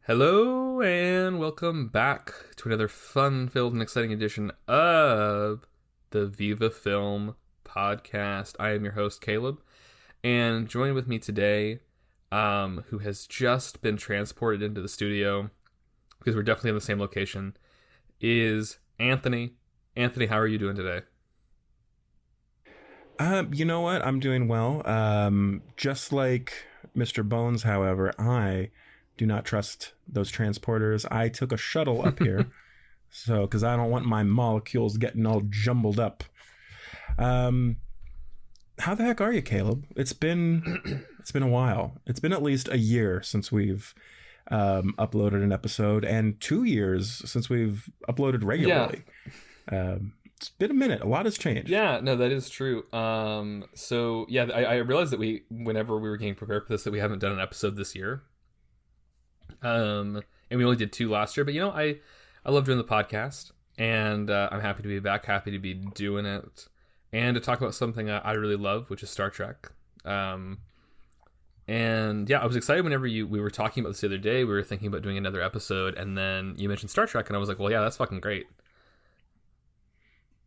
Hello and welcome back to another fun-filled and exciting edition of the Viva Film podcast. I am your host Caleb, and joined with me today, who has just been transported into the studio because we're definitely in the same location, is Anthony. Anthony, how are you doing today? You know what? I'm doing well. Just like Mr. Bones, however, I do not trust those transporters. I took a shuttle up here, so because I don't want my molecules getting all jumbled up. Um, how the heck are you, Caleb? It's been a while. It's been at least a year since we've uploaded an episode, and 2 years since we've uploaded Yeah, regularly. It's been a minute. A lot has changed. yeah, no, that is true. I realized that whenever we were getting prepared for this, that we haven't done an episode this year. And we only did two last year, but I love doing the podcast, and I'm happy to be back, happy to be doing it, and to talk about something I really love, which is Star Trek. And yeah, I was excited whenever we were talking about this the other day. We were thinking about doing another episode, and then you mentioned Star Trek, and I was like, well, yeah, that's fucking great.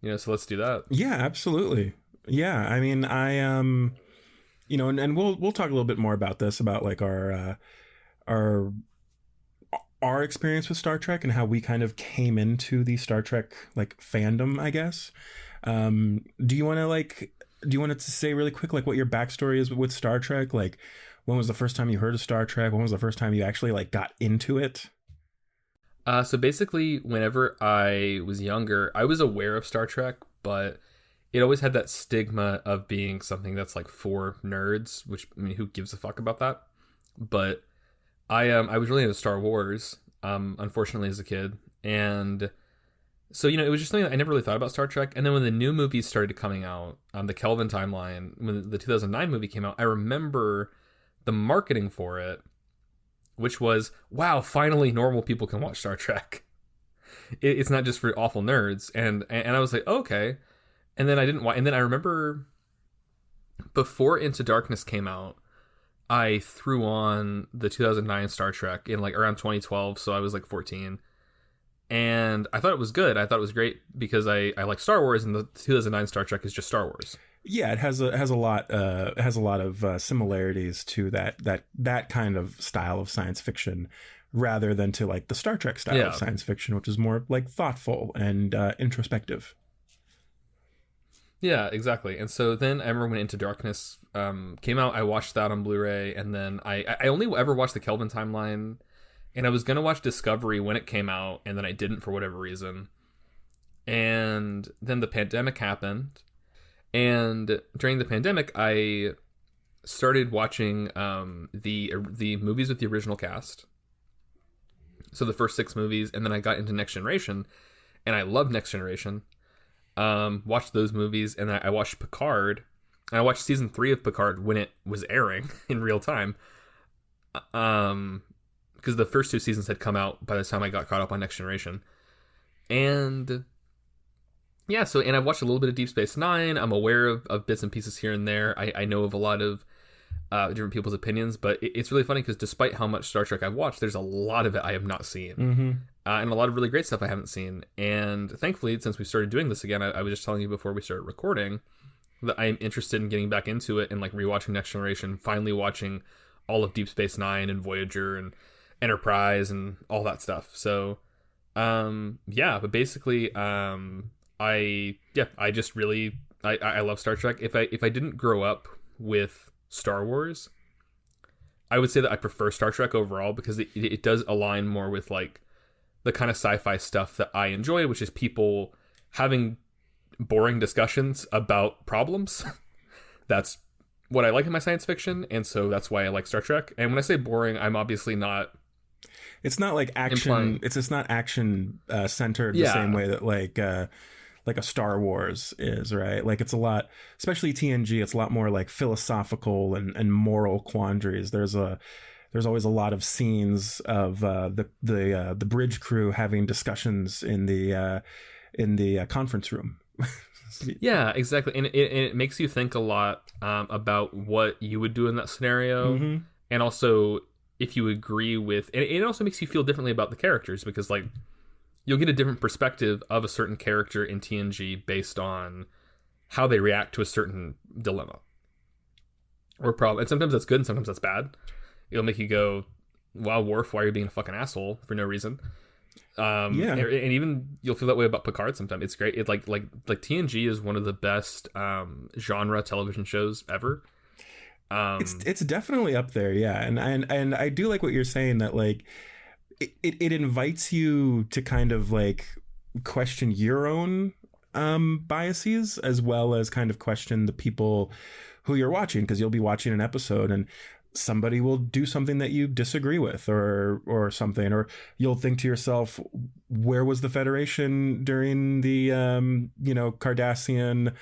So let's do that. Yeah, absolutely. Yeah, I mean, and we'll talk a little bit more about this, about like our our experience with Star Trek and how we kind of came into the Star Trek like fandom, I guess. Do you want to say really quick like what your backstory is with Star Trek? Like, when was the first time you heard of Star Trek? When was the first time you actually like got into it? So basically, whenever I was younger, I was aware of Star Trek, but it always had that stigma of being something that's like for nerds, which, I mean, who gives a fuck about that? But I was really into Star Wars, unfortunately, as a kid, and so it was just something that I never really thought about Star Trek. And then when the new movies started coming out, the Kelvin timeline, when the 2009 movie came out, I remember the marketing for it, which was, wow, finally normal people can watch Star Trek. It's not just for awful nerds, and I was like, okay. And then I didn't watch, and then I remember before Into Darkness came out, I threw on the 2009 Star Trek in like around 2012, so I was like 14, and I thought it was good. I thought it was great because I like Star Wars, and the 2009 Star Trek is just Star Wars. Yeah, it has a lot of similarities to that kind of style of science fiction, rather than to like the Star Trek style of Yeah, science fiction, which is more like thoughtful and introspective. yeah, exactly. And so then I remember when Into Darkness came out, I watched that on Blu-ray, and then I only ever watched the Kelvin timeline, and I was gonna watch Discovery when it came out, and then I didn't for whatever reason. And then the pandemic happened, and during the pandemic, I started watching the movies with the original cast. So the first six movies, and then I got into Next Generation, and I loved Next Generation. Watched those movies, and I watched Picard, and I watched season 3 of Picard when it was airing in real time. Because the first two seasons had come out by the time I got caught up on Next Generation, and yeah, and I've watched a little bit of Deep Space Nine. I'm aware of bits and pieces here and there. I know of a lot of different people's opinions, but it's really funny because despite how much Star Trek I've watched, there's a lot of it I have not seen, Mm-hmm. and a lot of really great stuff I haven't seen. And thankfully, since we started doing this again, I was just telling you before we started recording that I'm interested in getting back into it and like rewatching Next Generation, finally watching all of Deep Space Nine and Voyager and Enterprise and all that stuff. So, yeah, but basically, I just really I love Star Trek. If I didn't grow up with Star Wars, I would say that I prefer Star Trek overall because it does align more with like the kind of sci-fi stuff that I enjoy, which is people having boring discussions about problems. That's what I like in my science fiction, and so that's why I like Star Trek. And when I say boring, I'm obviously not It's not like action. implying. It's not action centered the same Yeah, way that like a Star Wars is, right? Like it's a lot, especially TNG. It's a lot more like philosophical and moral quandaries. There's always a lot of scenes of the bridge crew having discussions in the conference room. yeah, exactly, and it makes you think a lot about what you would do in that scenario, Mm-hmm. and also if you agree with, and it also makes you feel differently about the characters because like you'll get a different perspective of a certain character in TNG based on how they react to a certain dilemma or problem. And sometimes that's good and sometimes that's bad. It'll make you go, wow, Worf, why are you being a fucking asshole for no reason? Yeah. And even you'll feel that way about Picard sometimes. It's great. It like TNG is one of the best genre television shows ever. It's definitely up there, yeah. And I do like what you're saying that like it invites you to kind of like question your own biases as well as kind of question the people who you're watching, because you'll be watching an episode and somebody will do something that you disagree with or something, or you'll think to yourself, where was the Federation during the Cardassian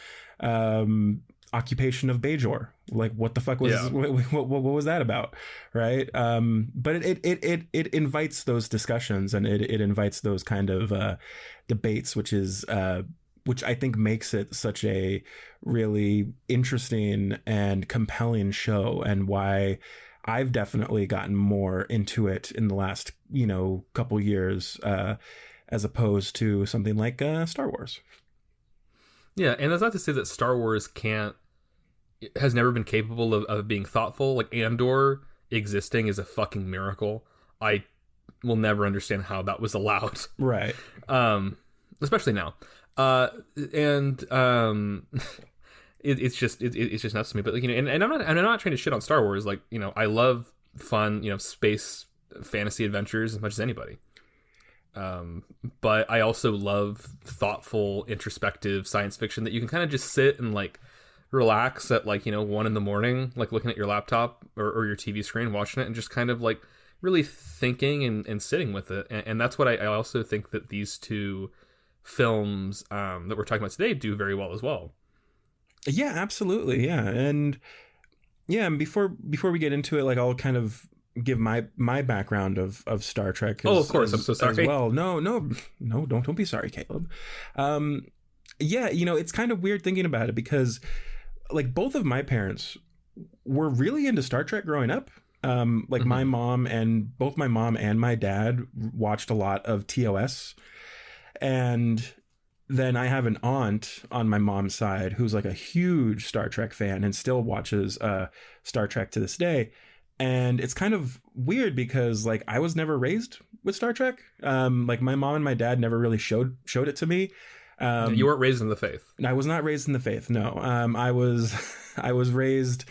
occupation of Bajor? Like what the fuck was Yeah. what was that about, right? But it invites those discussions, and it invites those kind of debates, which I think makes it such a really interesting and compelling show, and why I've definitely gotten more into it in the last couple years, as opposed to something like Star Wars. Yeah, and that's not to say that Star Wars has never been capable of being thoughtful. Like Andor existing is a fucking miracle. I will never understand how that was allowed. Right. Especially now. And it's just nuts to me. But like, and I'm not trying to shit on Star Wars. Like, I love fun, space fantasy adventures as much as anybody. But I also love thoughtful, introspective science fiction that you can kind of just sit and like relax at like 1 a.m, like looking at your laptop or your TV screen, watching it, and just kind of like really thinking and sitting with it. And that's what I also think that these two films that we're talking about today do very well as well. Yeah, absolutely. Yeah. And before we get into it, like I'll kind of give my background of Star Trek Oh, of course. I'm so sorry. as well. No, don't be sorry, Caleb. Yeah, it's kind of weird thinking about it because like both of my parents were really into Star Trek growing up. Like Mm-hmm. both my mom and my dad watched a lot of TOS. And then I have an aunt on my mom's side who's like a huge Star Trek fan and still watches Star Trek to this day. And it's kind of weird because like I was never raised with Star Trek. Like my mom and my dad never really showed it to me. You weren't raised in the faith. I was not raised in the faith. No, I was I was raised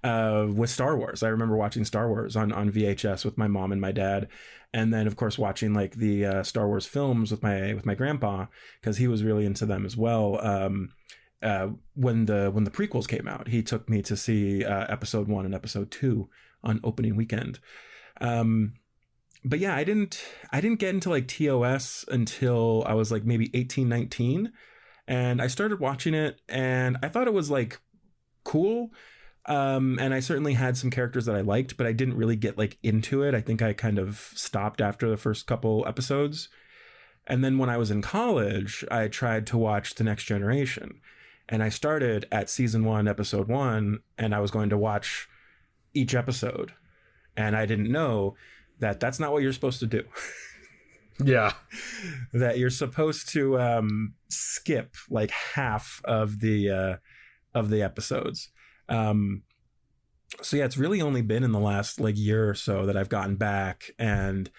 with Star Wars. I remember watching Star Wars on VHS with my mom and my dad, and then of course watching like the Star Wars films with my grandpa because he was really into them as well. When the prequels came out, he took me to see Episode 1 and Episode 2 on opening weekend. But yeah, I didn't get into like TOS until I was like maybe 18, 19. And I started watching it and I thought it was like cool. And I certainly had some characters that I liked, but I didn't really get like into it. I think I kind of stopped after the first couple episodes. And then when I was in college, I tried to watch The Next Generation. And I started at season 1, episode 1, and I was going to watch each episode. And I didn't know that that's not what you're supposed to do. Yeah. That you're supposed to skip like half of the episodes. So yeah, it's really only been in the last like year or so that I've gotten back and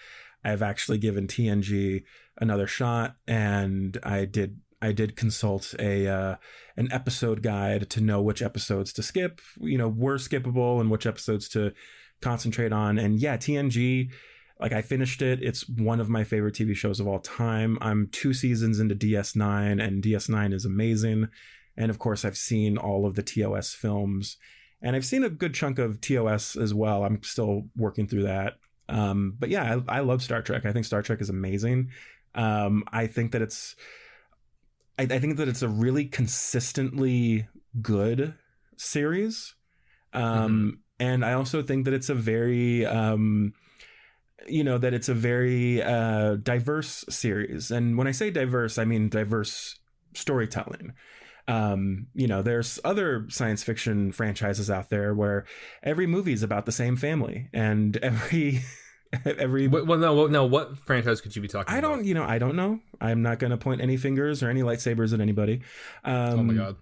I've actually given TNG another shot, and I did consult an episode guide to know which episodes to skip, were skippable, and which episodes to concentrate on. And yeah, TNG, like I finished it. It's one of my favorite TV shows of all time. I'm 2 seasons into DS9, and DS9 is amazing. And of course, I've seen all of the TOS films, and I've seen a good chunk of TOS as well. I'm still working through that. But yeah, I love Star Trek. I think Star Trek is amazing. I think that it's a really consistently good series. Mm-hmm. And I also think that it's a very diverse series. And when I say diverse, I mean diverse storytelling. There's other science fiction franchises out there where every movie is about the same family, and every No. What franchise could you be talking I about? don't, I don't know. I'm not going to point any fingers or any lightsabers at anybody. Oh my Um, god.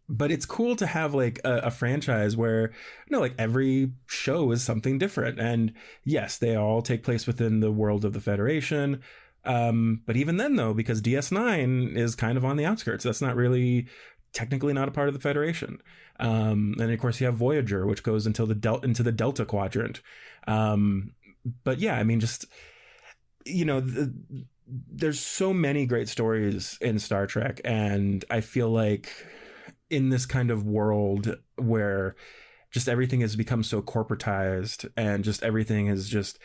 but it's cool to have like a franchise where like every show is something different, and yes, they all take place within the world of the Federation. But even then, though, because DS9 is kind of on the outskirts, that's not really technically not a part of the Federation. And of course, you have Voyager, which goes until into the Delta Quadrant. But yeah, I mean, just there's so many great stories in Star Trek, and I feel like in this kind of world where just everything has become so corporatized and just everything is just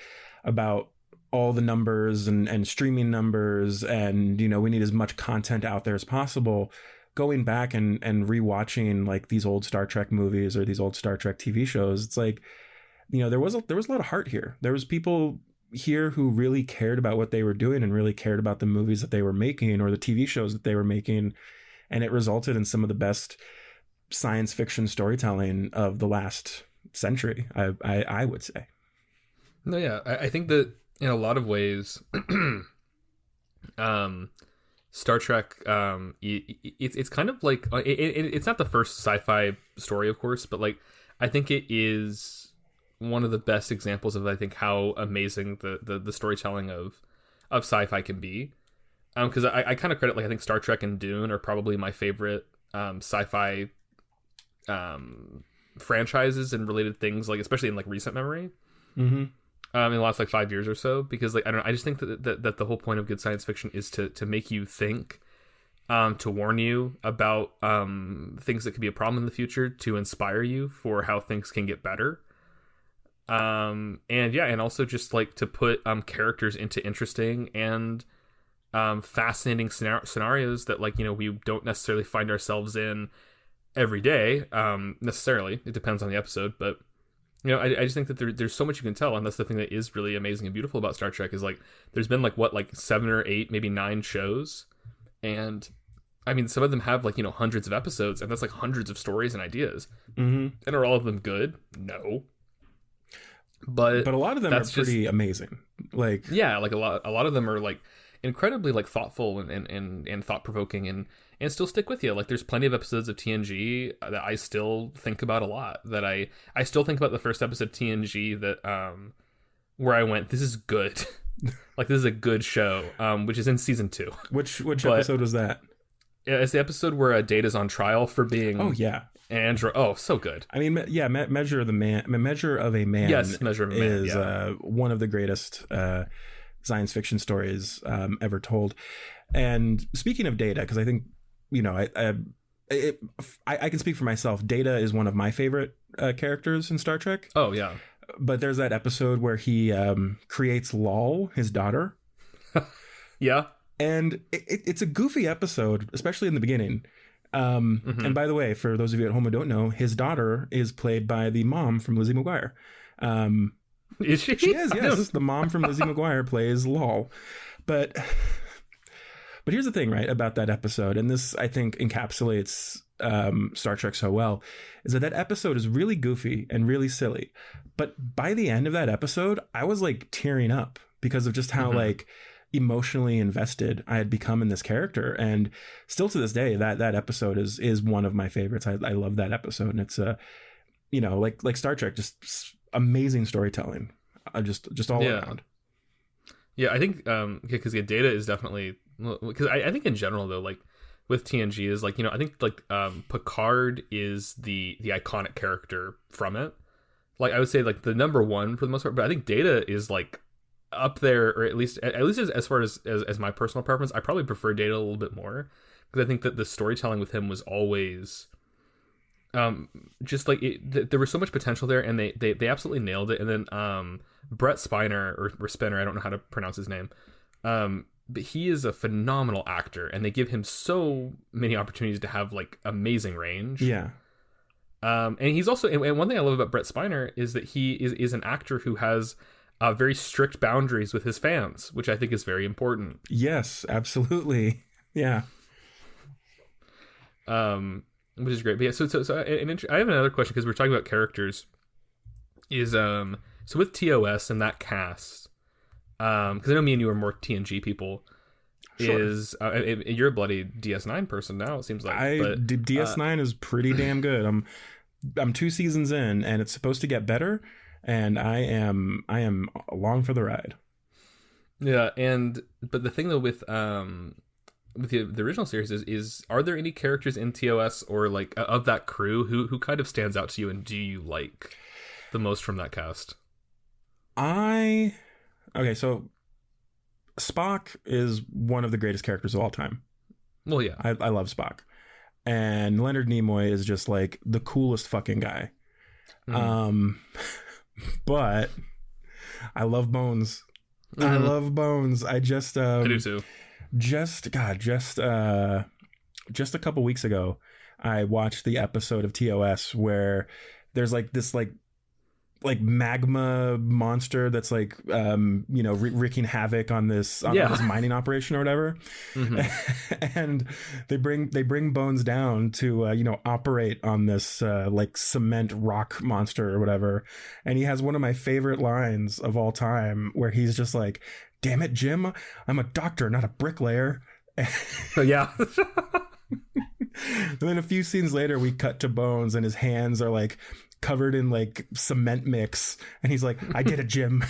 about all the numbers and streaming numbers, and we need as much content out there as possible. Going back and rewatching like these old Star Trek movies or these old Star Trek TV shows, it's like there was a lot of heart here. There was people here who really cared about what they were doing and really cared about the movies that they were making or the TV shows that they were making, and it resulted in some of the best science fiction storytelling of the last century. I would say. No, yeah, I think that in a lot of ways, Star Trek, it's kind of like it's not the first sci-fi story, of course, but like I think it is one of the best examples of I think how amazing the storytelling of sci-fi can be. Because I kind of credit like I think Star Trek and Dune are probably my favorite sci-fi franchises and related things, like especially in like recent memory. Mm-hmm. In the last like 5 years or so, because like I don't know, I just think that the whole point of good science fiction is to make you think, to warn you about things that could be a problem in the future, to inspire you for how things can get better. And yeah, and also just like to put characters into interesting and fascinating scenarios that like we don't necessarily find ourselves in every day. Necessarily, it depends on the episode, but I just think that there's so much you can tell, and that's the thing that is really amazing and beautiful about Star Trek is like there's been like 7 or 8, maybe 9 shows, and I mean some of them have like hundreds of episodes, and that's like hundreds of stories and ideas. Mm-hmm. And are all of them good? No, but a lot of them are pretty amazing. Like yeah, like a lot of them are like incredibly like thoughtful and thought provoking and still stick with you. Like there's plenty of episodes of TNG that I still think about a lot. That I still think about the first episode of TNG that where I went, this is good. Like this is a good show, which is in season 2. Which episode was that? It's the episode where Data's on trial for being Android. Oh, so good. I mean, yeah, Measure of a Man. Yes, Measure of a Man is one of the greatest science fiction stories ever told. And speaking of Data, because I think I can speak for myself. Data is one of my favorite characters in Star Trek. Oh yeah, but there's that episode where he creates Lal, his daughter. Yeah, and it's a goofy episode, especially in the beginning. And by the way, for those of you at home who don't know, his daughter is played by the mom from Lizzie McGuire. Is she? She is, yes. The mom from Lizzie McGuire plays Lal. But here's the thing, right, about that episode, and this, I think, encapsulates Star Trek so well, is that episode is really goofy and really silly. But by the end of that episode, I was, like, tearing up because of just how, like, emotionally invested I had become in this character. And still to this day, that episode is one of my favorites. I love that episode. And it's, like Star Trek, just amazing storytelling. Just all around. Yeah, I think because Data is definitely, because I think in general though, like with TNG is like I think like Picard is the iconic character from it. Like I would say like the number one for the most part, but I think Data is like up there, or at least as far as my personal preference, I probably prefer Data a little bit more because I think that the storytelling with him was always just like there was so much potential there, and they absolutely nailed it. And then Brett Spiner or Spinner, I don't know how to pronounce his name, but he is a phenomenal actor, and they give him so many opportunities to have like amazing range. Yeah. And he's also, and one thing I love about Brett Spiner is that he is an actor who has very strict boundaries with his fans, which I think is very important. Yes, absolutely. Yeah. which is great. But yeah, I have another question because we're talking about characters. Is so with TOS and that cast, because I know me and you are more TNG people. Sure. You're a bloody DS9 person now, it seems like. DS9 is pretty damn good. I'm 2 seasons in, and it's supposed to get better, and I am along for the ride. Yeah, but the thing though with the original series is are there any characters in TOS or like of that crew who kind of stands out to you and do you like the most from that cast? Okay, so Spock is one of the greatest characters of all time. Well, yeah. I love Spock. And Leonard Nimoy is just like the coolest fucking guy. Mm. But I love Bones. Mm. I love Bones. I just I do too. Just a couple weeks ago, I watched the episode of TOS where there's like this like magma monster that's like wreaking havoc on this mining operation or whatever. Mm-hmm. And they bring Bones down to operate on this like cement rock monster or whatever, and he has one of my favorite lines of all time where he's just like, "Damn it, Jim, I'm a doctor, not a bricklayer." Oh yeah. And then a few scenes later we cut to Bones and his hands are like covered in like cement mix, and he's like, "I did it, Jim."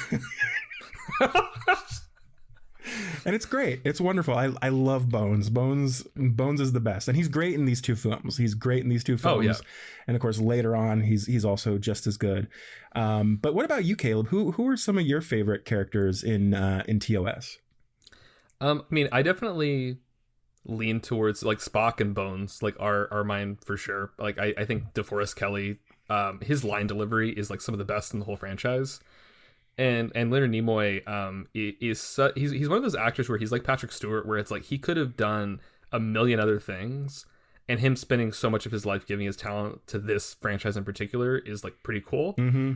And it's great. It's wonderful. I love Bones. Bones is the best, and he's great in these 2 films. Oh, yeah. And of course later on he's also just as good. But what about you, Caleb? Who are some of your favorite characters in TOS? I mean, I definitely lean towards like Spock and Bones, like are mine for sure. Like I think DeForest Kelley, his line delivery is like some of the best in the whole franchise. And Leonard Nimoy he's one of those actors where he's like Patrick Stewart, where it's like he could have done a million other things, and him spending so much of his life giving his talent to this franchise in particular is like pretty cool. Mm-hmm.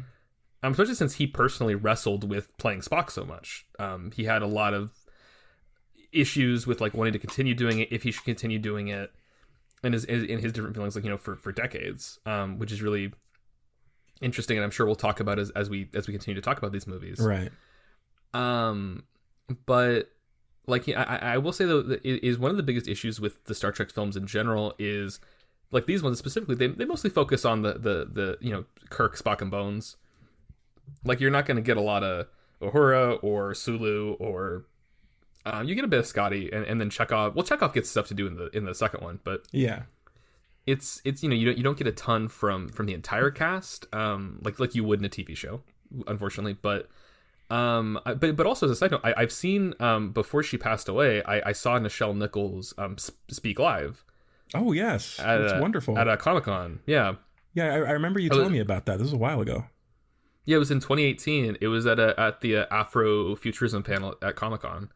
Especially since he personally wrestled with playing Spock so much. He had a lot of issues with like wanting to continue doing it, if he should continue doing it, and his different feelings, like for decades, which is really interesting, and I'm sure we'll talk about as we continue to talk about these movies, right? But like I will say though, that is one of the biggest issues with the Star Trek films in general is like these ones specifically, they mostly focus on the Kirk, Spock, and Bones. Like you're not going to get a lot of Uhura or Sulu, or you get a bit of Scotty and then Chekhov. Well, Chekhov gets stuff to do in the second one, but yeah. It's you don't get a ton from the entire cast, like you would in a TV show, unfortunately. But also as a side note, I've seen before she passed away, I saw Nichelle Nichols speak live. Oh yes, that's wonderful at a Comic-Con. Yeah, I remember you telling me about that. This was a while ago. Yeah, it was in 2018. It was at the Afrofuturism panel at Comic-Con,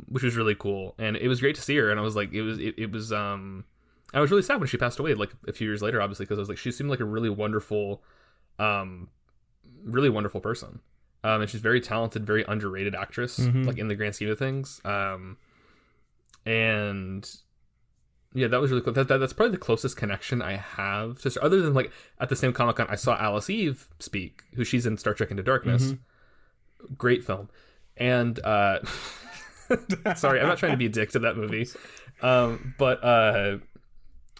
which was really cool, and it was great to see her. And I was like, it was. I was really sad when she passed away, like a few years later, obviously, because I was like, she seemed like a really wonderful person. And she's very talented, very underrated actress, mm-hmm. like in the grand scheme of things. And yeah, that was really cool. That's probably the closest connection I have, just other than like at the same Comic-Con, I saw Alice Eve speak, who she's in Star Trek Into Darkness. Mm-hmm. Great film. And sorry, I'm not trying to be a dick to that movie.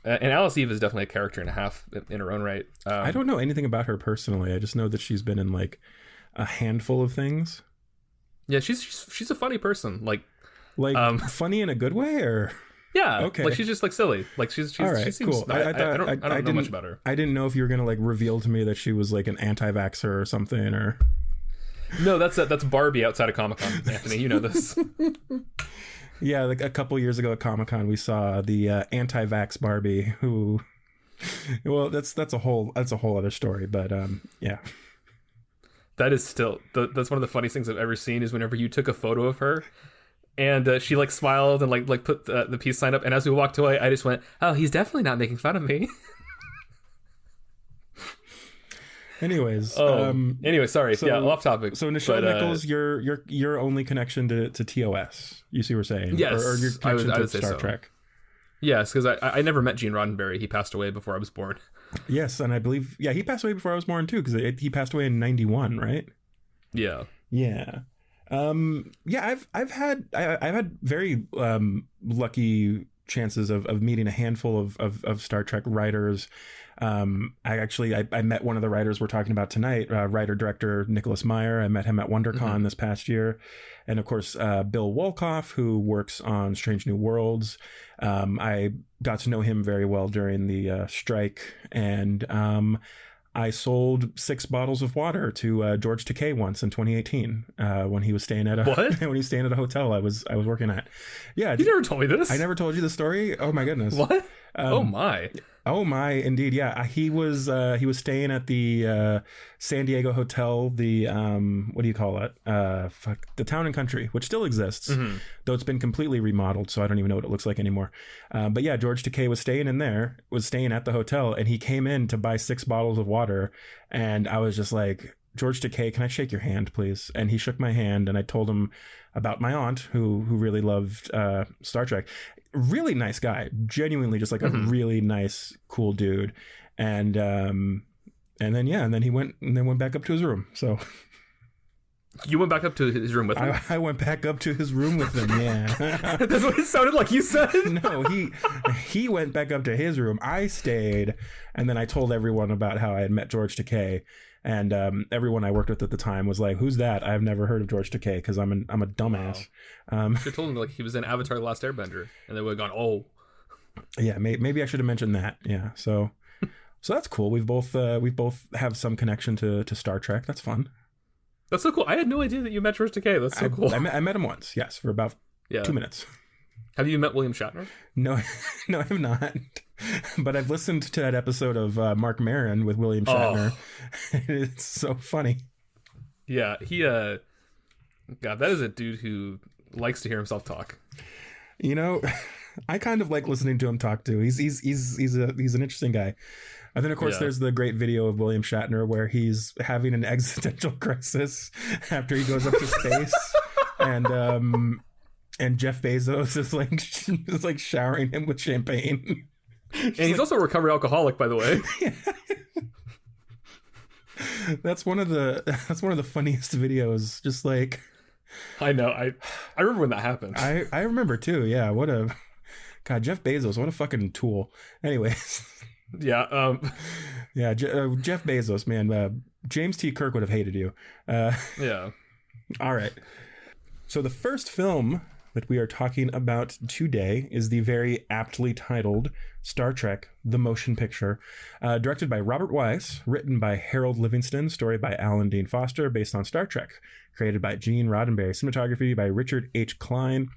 And Alice Eve is definitely a character and a half in her own right. I don't know anything about her personally. I just know that she's been in like a handful of things. Yeah, she's a funny person. Like funny in a good way, or yeah, okay. Like she's just like silly. Like she's all right, she seems, cool. I don't know much about her. I didn't know if you were gonna like reveal to me that she was like an anti-vaxxer or something, or no. That's Barbie outside of Comic-Con. Anthony, you know this. Yeah, like a couple years ago at Comic-Con, we saw the anti-vax Barbie. Who, well, that's a whole other story. But yeah, that is still that's one of the funniest things I've ever seen. Is whenever you took a photo of her, and she like smiled and like put the peace sign up, and as we walked away, I just went, "Oh, he's definitely not making fun of me." Anyways, sorry. Yeah, off topic. So Nichelle Nichols, your only connection to TOS, you see what we're saying? Yes, or your connection to Star Trek. Yes, because I never met Gene Roddenberry. He passed away before I was born. Yes, and I believe he passed away before I was born too, because he passed away in 91, right? Yeah. Yeah. Yeah, I've had very lucky chances of meeting a handful of Star Trek writers. I met one of the writers we're talking about tonight, writer director Nicholas Meyer. I met him at WonderCon this past year, and of course Bill Wolkoff, who works on Strange New Worlds. I got to know him very well during the strike, and I sold 6 bottles of water to George Takei once in 2018 when he was staying at a What? when he was staying at a hotel I was working at. Yeah, You never told me this. I never told you the story. Oh my goodness. What? Oh my. Oh my, indeed. Yeah, he was staying at the San Diego hotel. The what do you call it? The Town and Country, which still exists, though it's been completely remodeled, so I don't even know what it looks like anymore. But yeah, George Takei was staying at the hotel, and he came in to buy 6 bottles of water, and I was just like, George Takei, can I shake your hand, please? And he shook my hand, and I told him about my aunt who really loved Star Trek. Really nice guy, genuinely just like a really nice, cool dude. And then he went back up to his room. So You went back up to his room with him? I went back up to his room with him. Yeah. That's what it sounded like you said. No, he went back up to his room. I stayed, and then I told everyone about how I had met George Takei. And everyone I worked with at the time was like, "Who's that? I've never heard of George Takei because I'm a dumbass." Wow. I should have told him like he was in Avatar: The Last Airbender, and they would have gone, "Oh, yeah." Maybe I should have mentioned that. Yeah. So that's cool. We both have some connection to Star Trek. That's fun. That's so cool." I had no idea that you met George Takei. That's so cool. I met him once. Yes, for about 2 minutes. Have you met William Shatner? No, no, I have not. But I've listened to that episode of Mark Maron with William Shatner. Oh. It's so funny. Yeah, God, that is a dude who likes to hear himself talk. You know, I kind of like listening to him talk too. He's an interesting guy. And then of course there's the great video of William Shatner where he's having an existential crisis after he goes up to space, and Jeff Bezos is like showering him with champagne. And he's also a recovered alcoholic, by the way. Yeah. That's one of the funniest videos. Just like, I know. I remember when that happened. I remember too. Yeah. God, Jeff Bezos, what a fucking tool. Anyways. Yeah. Yeah. Jeff Bezos, man. James T. Kirk would have hated you. Yeah. All right. So the first film that we are talking about today is the very aptly titled Star Trek: The Motion Picture, directed by Robert Wise, written by Harold Livingston, story by Alan Dean Foster, based on Star Trek, created by Gene Roddenberry, cinematography by Richard H. Klein,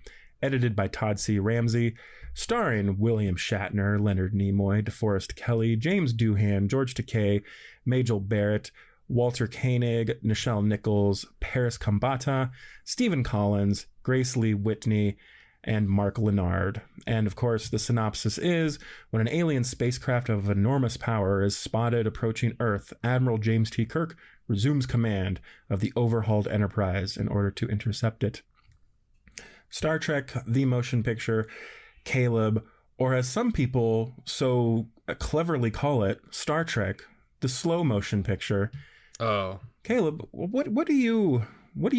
edited by Todd C. Ramsey, starring William Shatner, Leonard Nimoy, DeForest Kelley, James Doohan, George Takei, Majel Barrett, Walter Koenig, Nichelle Nichols, Paris Kambata, Stephen Collins, Grace Lee Whitney, and Mark Lennard. And of course, the synopsis is, when an alien spacecraft of enormous power is spotted approaching Earth, Admiral James T. Kirk resumes command of the overhauled Enterprise in order to intercept it. Star Trek: The Motion Picture, Caleb, or as some people so cleverly call it, Star Trek: The Slow Motion Picture. Oh, Caleb, what do you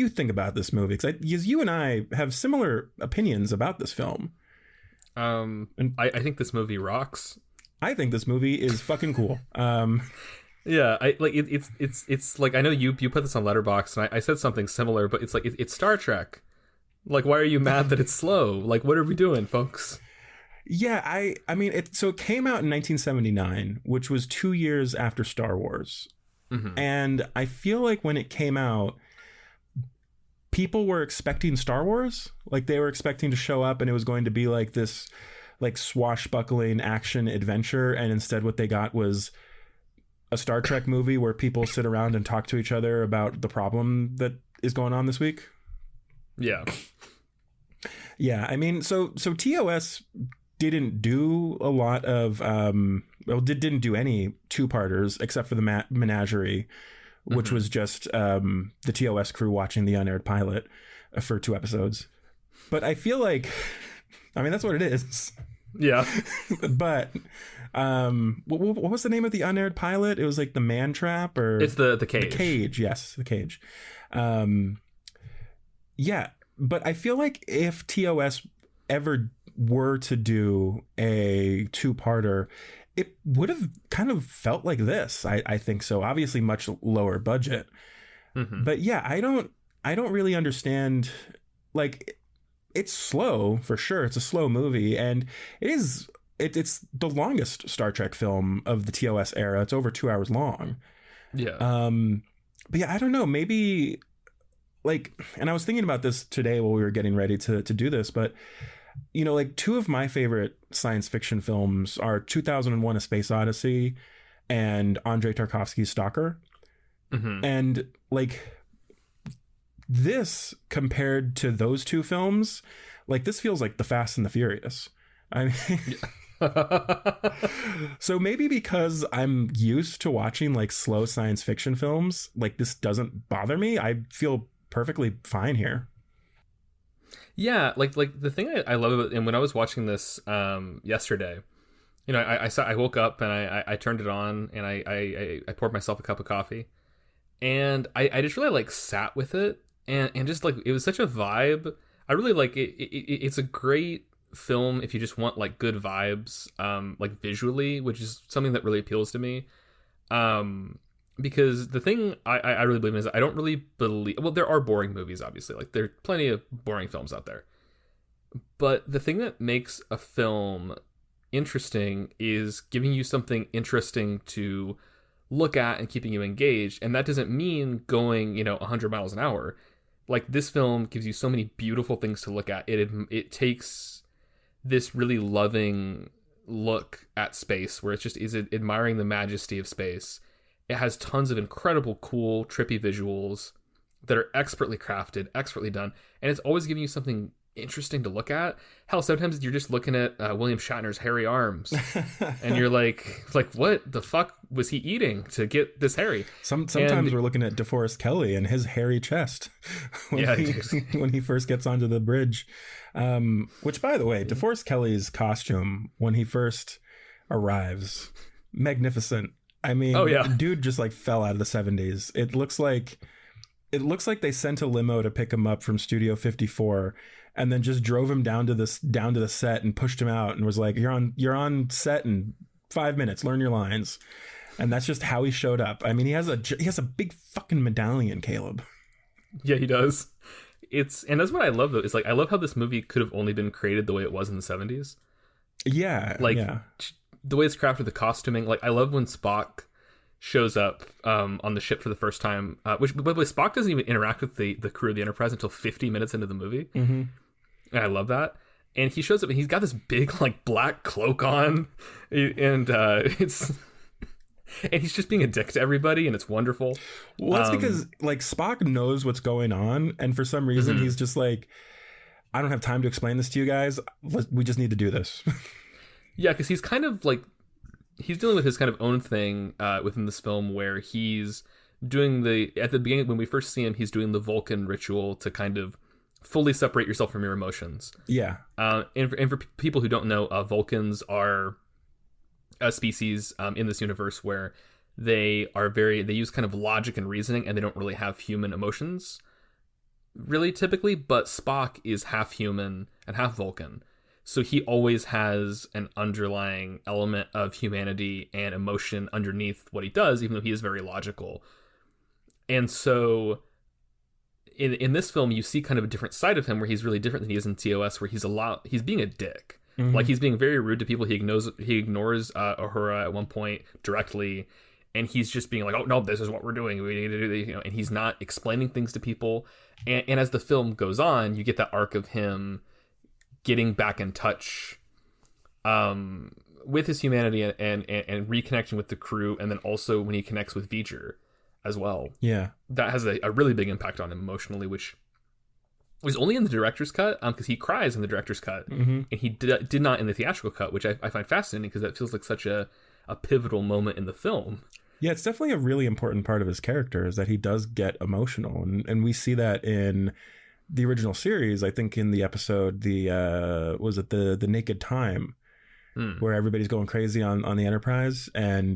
think about this movie? Because you and I have similar opinions about this film. I think this movie rocks. I think this movie is fucking cool. Yeah, it's like, I know you put this on Letterboxd, and I said something similar, but it's like it's Star Trek. Like, why are you mad that it's slow? Like, what are we doing, folks? Yeah, I mean, it came out in 1979, which was 2 years after Star Wars. Mm-hmm. And I feel like when it came out, people were expecting Star Wars. Like, they were expecting to show up and it was going to be like this like swashbuckling action adventure, and instead what they got was a Star Trek movie where people sit around and talk to each other about the problem that is going on this week. Yeah. Yeah, I mean, so TOS didn't do a lot of didn't do any two-parters except for the Menagerie, which was just the TOS crew watching the unaired pilot for 2 episodes. But I feel like, I mean, that's what it is. Yeah. But what was the name of the unaired pilot? It was like the Man Trap or It's the the cage. Cage. Yes, the Cage. Um, yeah, but I feel like if TOS ever were to do a two-parter, it would have kind of felt like this. I think so. Obviously, much lower budget, Hmm. but yeah, I don't really understand. Like, it's slow for sure. It's a slow movie, and it is. It's the longest Star Trek film of the TOS era. It's over 2 hours long. Yeah. Um, but yeah, I don't know. Maybe like, and I was thinking about this today while we were getting ready to do this, but like two of my favorite science fiction films are 2001: A Space Odyssey and Andrei Tarkovsky's Stalker. Hmm. And like, this compared to those two films, like, this feels like the Fast and the Furious. I mean, so maybe because I'm used to watching like slow science fiction films, like, this doesn't bother me. I feel perfectly fine here. Yeah, like the thing I love about, and when I was watching this yesterday, I woke up and I turned it on and I poured myself a cup of coffee, and I just really like sat with it, and just like it was such a vibe. I really like it. It's a great film if you just want like good vibes, like visually, which is something that really appeals to me. Um, because the thing I really believe in is I don't really believe. Well, there are boring movies, obviously. Like there are plenty of boring films out there. But the thing that makes a film interesting is giving you something interesting to look at and keeping you engaged. And that doesn't mean going, 100 miles an hour. Like this film gives you so many beautiful things to look at. It takes this really loving look at space where it's just is admiring the majesty of space. It has tons of incredible, cool, trippy visuals that are expertly crafted, expertly done, and it's always giving you something interesting to look at. Hell, sometimes you're just looking at William Shatner's hairy arms, and you're like, what the fuck was he eating to get this hairy? Sometimes And we're looking at DeForest Kelley and his hairy chest when yeah, he when he first gets onto the bridge. Which, by the way, DeForest Kelley's costume when he first arrives, magnificent. I oh mean, yeah, dude just like fell out of the 70s. It looks like they sent a limo to pick him up from Studio 54 and then just drove him down to the set and pushed him out and was like, you're on set in 5 minutes, learn your lines. And that's just how he showed up. I mean, he has a big fucking medallion, Caleb. yeah, he does. And that's what I love though. Is like I love how this movie could have only been created the way it was in the 70s. Yeah, Like yeah. the way it's crafted, the costuming. Like I love when Spock shows up on the ship for the first time. Which, by the way, Spock doesn't even interact with the crew of the Enterprise until 50 minutes into the movie, Mm-hmm. and I love that. And he shows up and he's got this big like black cloak on, and it's and he's just being a dick to everybody, and it's wonderful. Well, that's because like Spock knows what's going on, and for some reason Mhm. he's just like, I don't have time to explain this to you guys. We just need to do this. Yeah, because he's kind of like he's dealing with his kind of own thing within this film, where he's doing at the beginning when we first see him, he's doing the Vulcan ritual to kind of fully separate yourself from your emotions. Yeah. And for people who don't know, Vulcans are a species in this universe where they use kind of logic and reasoning, and they don't really have human emotions really typically, but Spock is half human and half Vulcan. So he always has an underlying element of humanity and emotion underneath what he does, even though he is very logical. And so in this film, you see kind of a different side of him where he's really different than he is in TOS, where he's being a dick. Mm-hmm. Like he's being very rude to people. He ignores Uhura at one point directly, and he's just being like, "Oh no, this is what we're doing. We need to do this," and he's not explaining things to people. And as the film goes on, you get that arc of him getting back in touch with his humanity and reconnecting with the crew, and then also when he connects with V'ger as well. Yeah. That has a really big impact on him emotionally, which was only in the director's cut, because he cries in the director's cut, Mm-hmm. and he did not in the theatrical cut, which I find fascinating because that feels like such a pivotal moment in the film. Yeah, it's definitely a really important part of his character is that he does get emotional, and we see that in the original series. I think in the episode the Naked Time, Hmm. where everybody's going crazy on the Enterprise, and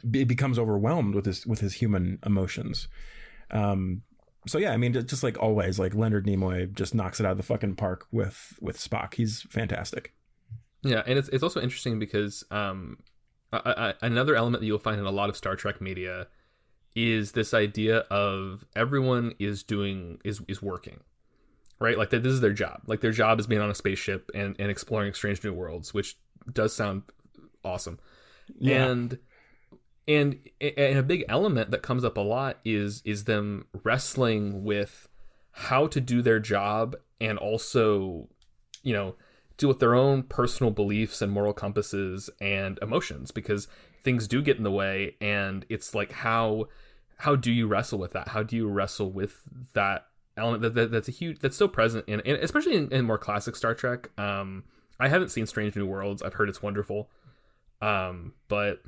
becomes overwhelmed with his human emotions. Um, so yeah, I mean, just like always, like Leonard Nimoy just knocks it out of the fucking park with Spock. He's fantastic. Yeah, and it's also interesting because another element that you'll find in a lot of Star Trek media is this idea of everyone is working, right? Like that this is their job. Like their job is being on a spaceship and exploring strange new worlds, which does sound awesome. Yeah, And and a big element that comes up a lot is them wrestling with how to do their job and also, you know, deal with their own personal beliefs and moral compasses and emotions, because things do get in the way, and it's like how do you wrestle with that? How do you wrestle with that element that's a huge that's so present in especially in more classic Star Trek. I haven't seen Strange New Worlds. I've heard it's wonderful. But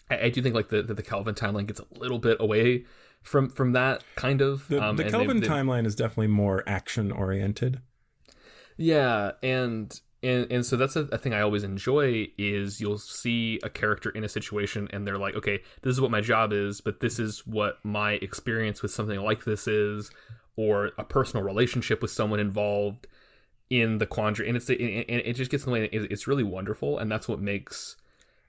I do think like the Kelvin timeline gets a little bit away from that kind of the and Kelvin they've timeline is definitely more action oriented. yeah, and so that's a thing I always enjoy is you'll see a character in a situation and they're like, okay, this is what my job is, but this is what my experience with something like this is, or a personal relationship with someone involved in the quandary, and it just gets in the way. It's really wonderful, and that's what makes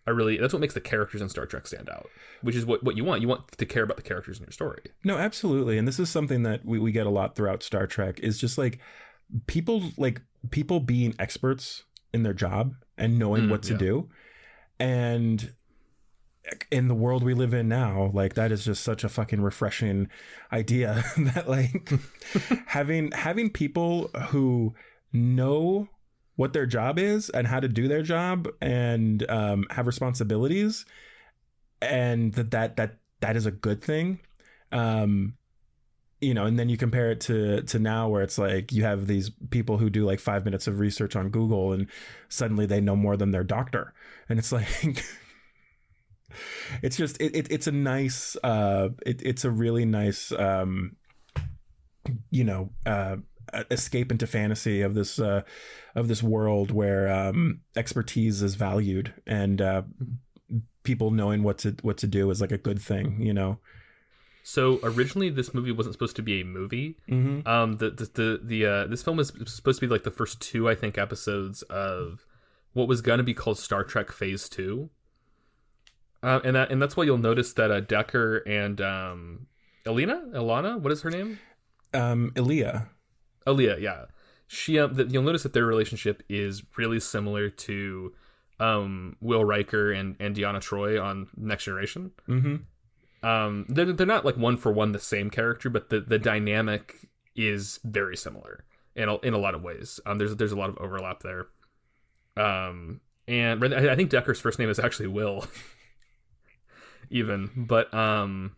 the characters in Star Trek stand out, which is what you want. You want to care about the characters in your story. No, absolutely. And this is something that we get a lot throughout Star Trek is just like people being experts in their job and knowing what to Yeah. do. And in the world we live in now, like that is just such a fucking refreshing idea that like having people who know what their job is and how to do their job and have responsibilities, and that is a good thing. um and then you compare it to now where it's like you have these people who do like 5 minutes of research on Google and suddenly they know more than their doctor, and it's like it's just it's a nice it's a really nice you know escape into fantasy of this world where expertise is valued, and people knowing what to do is like a good thing. So originally, this movie wasn't supposed to be a movie. Mm-hmm. This film was supposed to be like the first two, I think, episodes of what was going to be called Star Trek Phase Two. And that's why you'll notice that Decker and Ilana, what is her name? Elia. Aaliyah, yeah. You'll notice that their relationship is really similar to Will Riker and Deanna Troi on Next Generation. Mm-hmm. They're not like one for one the same character, but the dynamic is very similar in a lot of ways. There's a lot of overlap there. And I think Decker's first name is actually Will, even. But and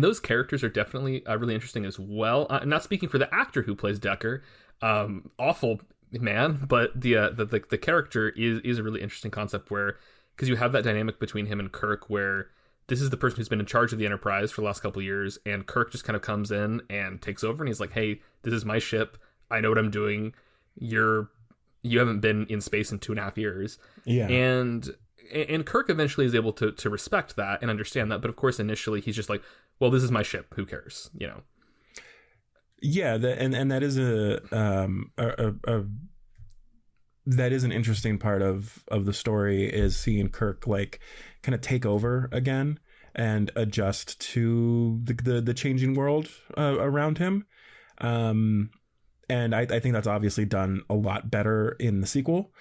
those characters are definitely really interesting as well. Not speaking for the actor who plays Decker, awful man, but the character is a really interesting concept where, because you have that dynamic between him and Kirk where this is the person who's been in charge of the Enterprise for the last couple of years, and Kirk just kind of comes in and takes over, and he's like, "Hey, this is my ship. I know what I'm doing. You haven't been in space in 2.5 years." Yeah. And Kirk eventually is able to respect that and understand that, but of course, initially he's just like, "Well, this is my ship. Who cares?" Yeah, and that is that is an interesting part of the story, is seeing Kirk like kind of take over again and adjust to the changing world around him. And I think that's obviously done a lot better in the sequel,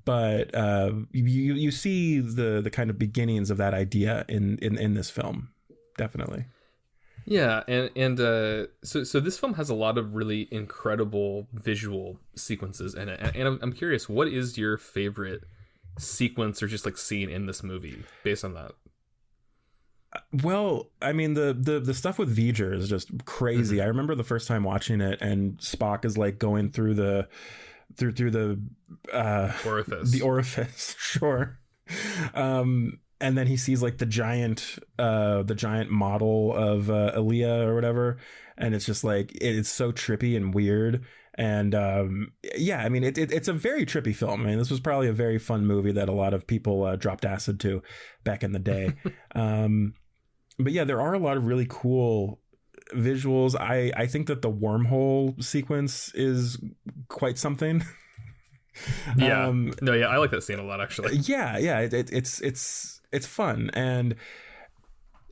but you see the kind of beginnings of that idea in this film, definitely. Yeah, so this film has a lot of really incredible visual sequences in it, and I'm curious, what is your favorite sequence or just like scene in this movie based on that? Well, I mean, the stuff with V'ger is just crazy. I remember the first time watching it, and Spock is like going through through the Orifice. the orifice, sure. And then he sees like the giant model of Elia or whatever, and it's just like it's so trippy and weird. And yeah, I mean, it's a very trippy film. I mean, this was probably a very fun movie that a lot of people dropped acid to back in the day. Um, but yeah, there are a lot of really cool visuals. I think that the wormhole sequence is quite something. Yeah. um, No, yeah, I like that scene a lot actually. yeah, it's fun, and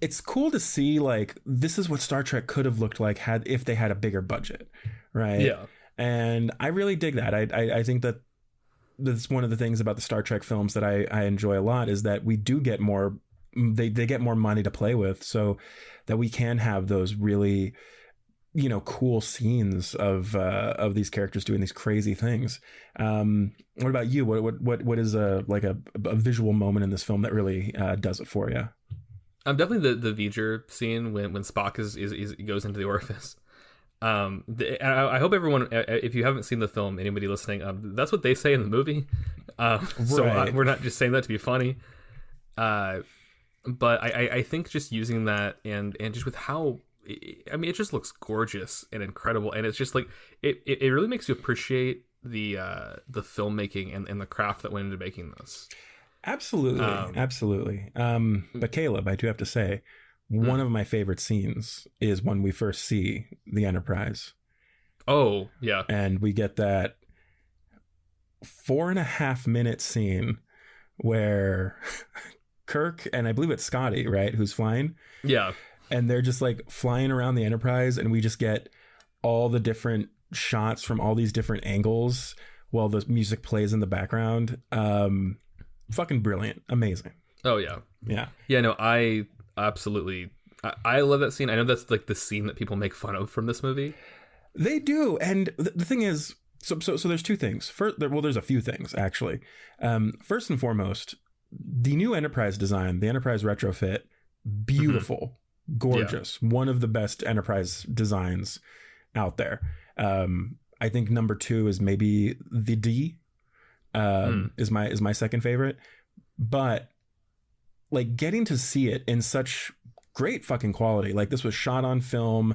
it's cool to see like this is what Star Trek could have looked like had if they had a bigger budget, right? Yeah. And I really dig that. I think that that's one of the things about the Star Trek films that I enjoy a lot is that we do get more they get more money to play with, so that we can have those really cool scenes of these characters doing these crazy things. What about you? What is a visual moment in this film that really does it for you? Definitely the V'ger scene when Spock is goes into the orifice. And I hope everyone, if you haven't seen the film, anybody listening, that's what they say in the movie. So Right. we're not just saying that to be funny. But I think just using that and just with how, I mean, it just looks gorgeous and incredible, and it's just like it really makes you appreciate the filmmaking and the craft that went into making this. Absolutely, absolutely. But Caleb, I do have to say, one of my favorite scenes is when we first see the Enterprise, Oh yeah, and we get that 4.5 minute scene where Kirk and I believe it's Scotty, right, who's flying, yeah. and they're just like flying around the Enterprise, and we just get all the different shots from all these different angles while the music plays in the background. Fucking brilliant, amazing. Oh yeah, Yeah, yeah. No, I absolutely. I love that scene. I know that's like the scene that people make fun of from this movie. they do. And the thing is, so there's two things. First, well, there's a few things actually. First and foremost, the new Enterprise design, the Enterprise retrofit, beautiful, gorgeous, one of the best Enterprise designs out there. I think number two is maybe the D. Is my second favorite, but like getting to see it in such great fucking quality, like this was shot on film,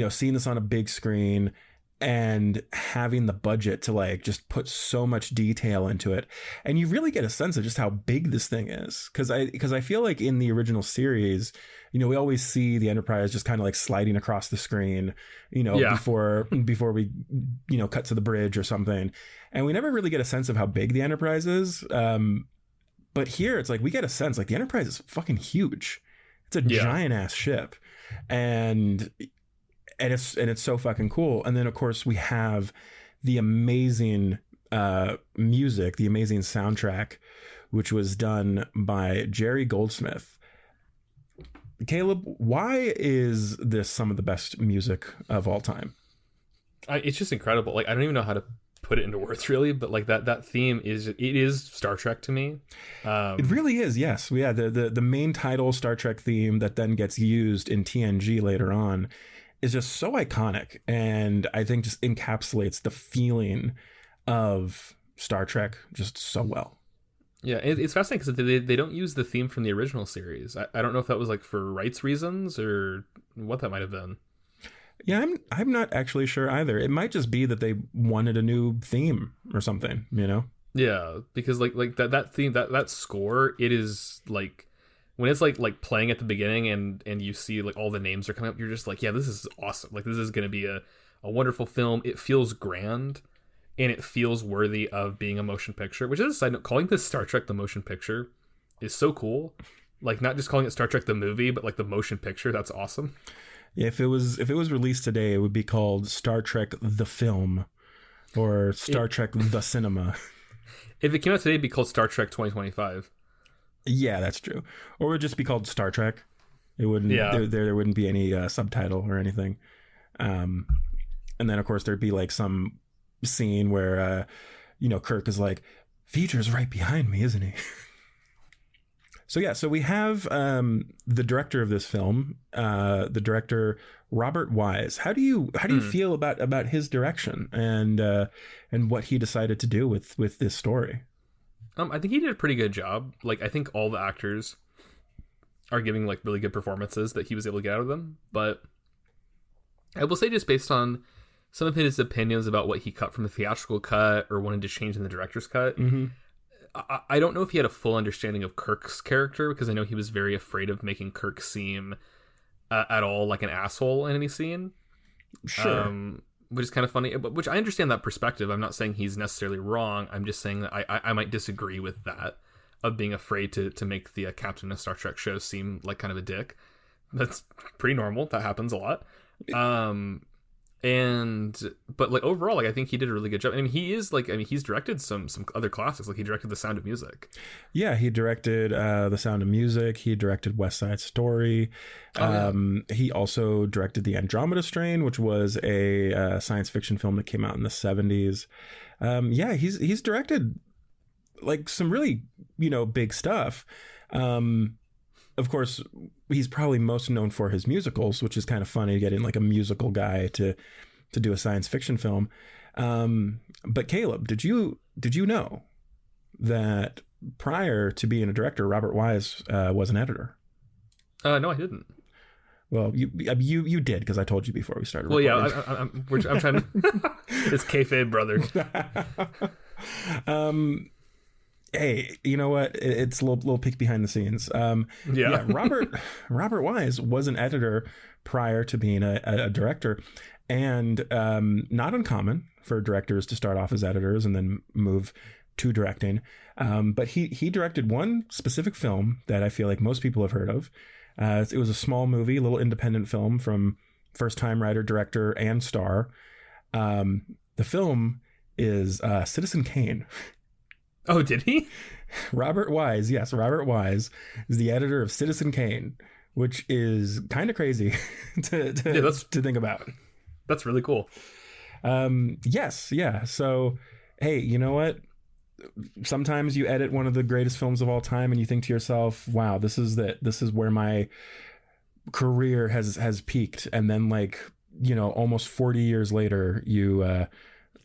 seeing this on a big screen and having the budget to like just put so much detail into it, and you really get a sense of just how big this thing is, because I feel like in the original series, we always see the Enterprise just kind of like sliding across the screen, Yeah. before we cut to the bridge or something, and we never really get a sense of how big the Enterprise is. But here it's like we get a sense like the Enterprise is fucking huge. It's a giant ass ship, and it's so fucking cool. And then of course we have the amazing music, the amazing soundtrack, which was done by Jerry Goldsmith. Caleb, why is this some of the best music of all time? It's just incredible. Like I don't even know how to put it into words really, but like that theme is Star Trek to me. It really is. Yes. Yeah. The main title Star Trek theme that then gets used in TNG later on is just so iconic, and I think just encapsulates the feeling of Star Trek just so well. Yeah, it's fascinating because they don't use the theme from the original series. I don't know if that was like for rights reasons or what that might have been. Yeah, I'm not actually sure either. It might just be that they wanted a new theme or something, Yeah, because like that theme, that score, it is like when it's like playing at the beginning and you see like all the names are coming up, you're just like, yeah, this is awesome. Like this is gonna be a wonderful film. It feels grand and it feels worthy of being a motion picture. Which is a side note, calling this Star Trek the motion picture is so cool. Like not just calling it Star Trek the movie, but like the motion picture. That's awesome. If it was released today, it would be called Star Trek the Film or Star Trek the Cinema. If it came out today, it'd be called Star Trek 2025. Yeah, that's true. Or it would just be called Star Trek. It wouldn't. Yeah. There wouldn't be any subtitle or anything. And then of course there'd be like some scene where Kirk is like, "Feature's right behind me, isn't he?" So yeah, so we have the director of this film, the director Robert Wise. How do you feel about his direction and what he decided to do with this story? I think he did a pretty good job. Like I think all the actors are giving like really good performances that he was able to get out of them. But I will say, just based on some of his opinions about what he cut from the theatrical cut or wanted to change in the director's cut. Mm-hmm. I don't know if he had a full understanding of Kirk's character, because I know he was very afraid of making Kirk seem at all like an asshole in any scene. Sure. Which is kind of funny, but which I understand that perspective. I'm not saying he's necessarily wrong. I'm just saying that I might disagree with that, of being afraid to make the captain of Star Trek show seem like kind of a dick. That's pretty normal. That happens a lot. But like overall, like I think he did a really good job. I mean, he's directed some other classics. Like he directed The Sound of Music. Yeah, he directed The Sound of Music. He directed West Side Story. He also directed The Andromeda Strain, which was a science fiction film that came out in the 70s. He's directed like some really, big stuff. Of course, he's probably most known for his musicals, which is kind of funny, getting like a musical guy to do a science fiction film. But Caleb, did you know that prior to being a director, Robert Wise was an editor? No, I didn't. Well, you did, because I told you before we started. Well, recording. yeah, I'm trying to. It's kayfabe, brother. Hey, you know what? It's a little peek behind the scenes. Robert Wise was an editor prior to being a director, and not uncommon for directors to start off as editors and then move to directing. But he directed one specific film that I feel like most people have heard of. It was a small movie, a little independent film from first-time writer, director, and star. The film is Citizen Kane. Oh, did he? Robert Wise is the editor of Citizen Kane, which is kind of crazy to think about. That's really cool. Yes, yeah. So, hey, you know what? Sometimes you edit one of the greatest films of all time, and you think to yourself, "Wow, this is where my career has peaked." And then, like, almost 40 years later, you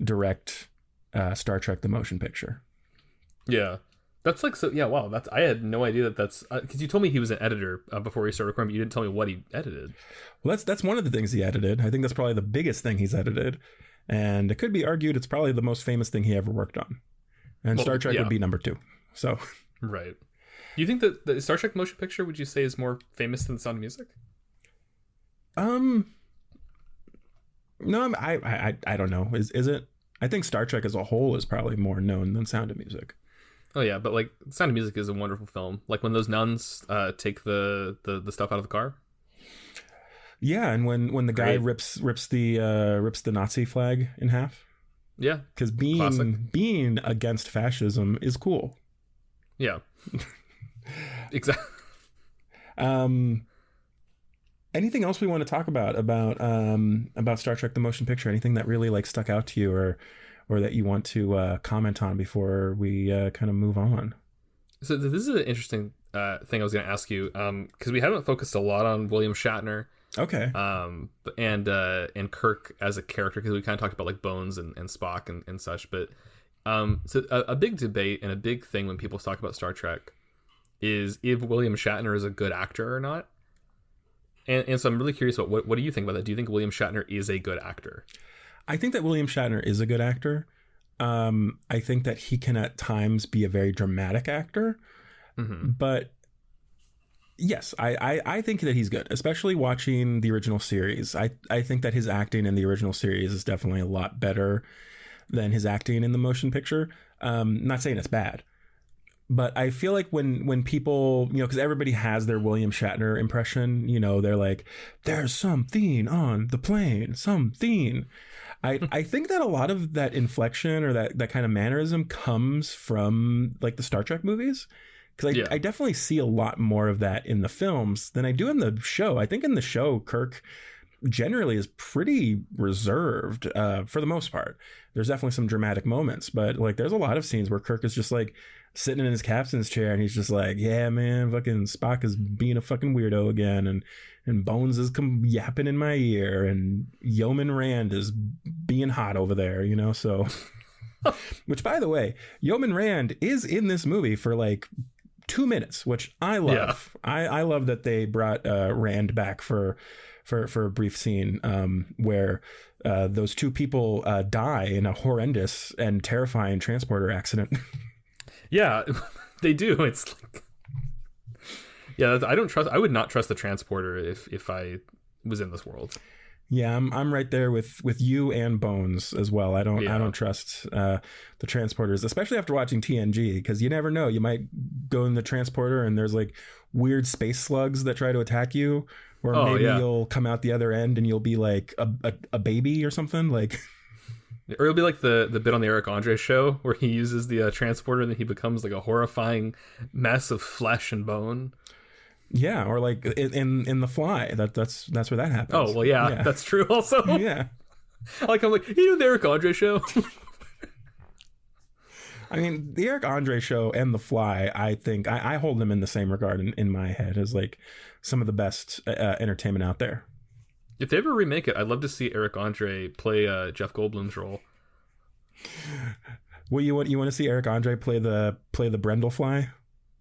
direct Star Trek: The Motion Picture. Yeah, that's like so. Yeah, wow. I had no idea that's because you told me he was an editor before we started recording, but you didn't tell me what he edited. Well, that's one of the things he edited. I think that's probably the biggest thing he's edited, and it could be argued it's probably the most famous thing he ever worked on. And Star Trek would be number 2. So, right. Do you think that the Star Trek motion picture, would you say, is more famous than The Sound of Music? No, I don't know. Is it? I think Star Trek as a whole is probably more known than Sound of Music. Oh yeah, but like Sound of Music is a wonderful film. Like when those nuns take the stuff out of the car. Yeah, and when the guy rips the Nazi flag in half. Yeah, because being against fascism is cool. Yeah, exactly. Anything else we want to talk about Star Trek: The Motion Picture? Anything that really like stuck out to you, or that you want to comment on before we kind of move on? So this is an interesting thing I was going to ask you, because we haven't focused a lot on William Shatner. Okay. And Kirk as a character, because we kind of talked about like Bones and Spock and such. But so a big debate and a big thing when people talk about Star Trek is if William Shatner is a good actor or not. And so I'm really curious about what do you think about that? Do you think William Shatner is a good actor? I think that William Shatner is a good actor. I think that he can at times be a very dramatic actor. Mm-hmm. But yes, I think that he's good, especially watching the original series. I think that his acting in the original series is definitely a lot better than his acting in the motion picture. Not saying it's bad. But I feel like when people, because everybody has their William Shatner impression, they're like, there's something on the plane, something. I think that a lot of that inflection or that kind of mannerism comes from like the Star Trek movies. Because I definitely see a lot more of that in the films than I do in the show. I think in the show, Kirk generally is pretty reserved for the most part. There's definitely some dramatic moments, but like there's a lot of scenes where Kirk is just like sitting in his captain's chair and he's just like, yeah, man, fucking Spock is being a fucking weirdo again, and Bones is yapping in my ear, and Yeoman Rand is being hot over there, so which, by the way, Yeoman Rand is in this movie for like 2 minutes, which I love. Yeah. I love that they brought Rand back for for a brief scene where those two people die in a horrendous and terrifying transporter accident. Yeah, they do. It's like, yeah, I would not trust the transporter if I was in this world. Yeah, I'm right there with you and Bones as well. I don't trust the transporters, especially after watching TNG, because you never know. You might go in the transporter and there's like weird space slugs that try to attack you, or maybe you'll come out the other end and you'll be like a baby or something. Like, or it'll be like the bit on the Eric Andre show where he uses the transporter and then he becomes like a horrifying mess of flesh and bone. Yeah, or like in The Fly, that's where that happens. Oh well, yeah. That's true. Also, yeah. I'm like, you know, the Eric Andre show. I mean, the Eric Andre show and The Fly, I think I hold them in the same regard in my head as like some of the best entertainment out there. If they ever remake it, I'd love to see Eric Andre play Jeff Goldblum's role. Well, you want to see Eric Andre play the Brendel-Fly?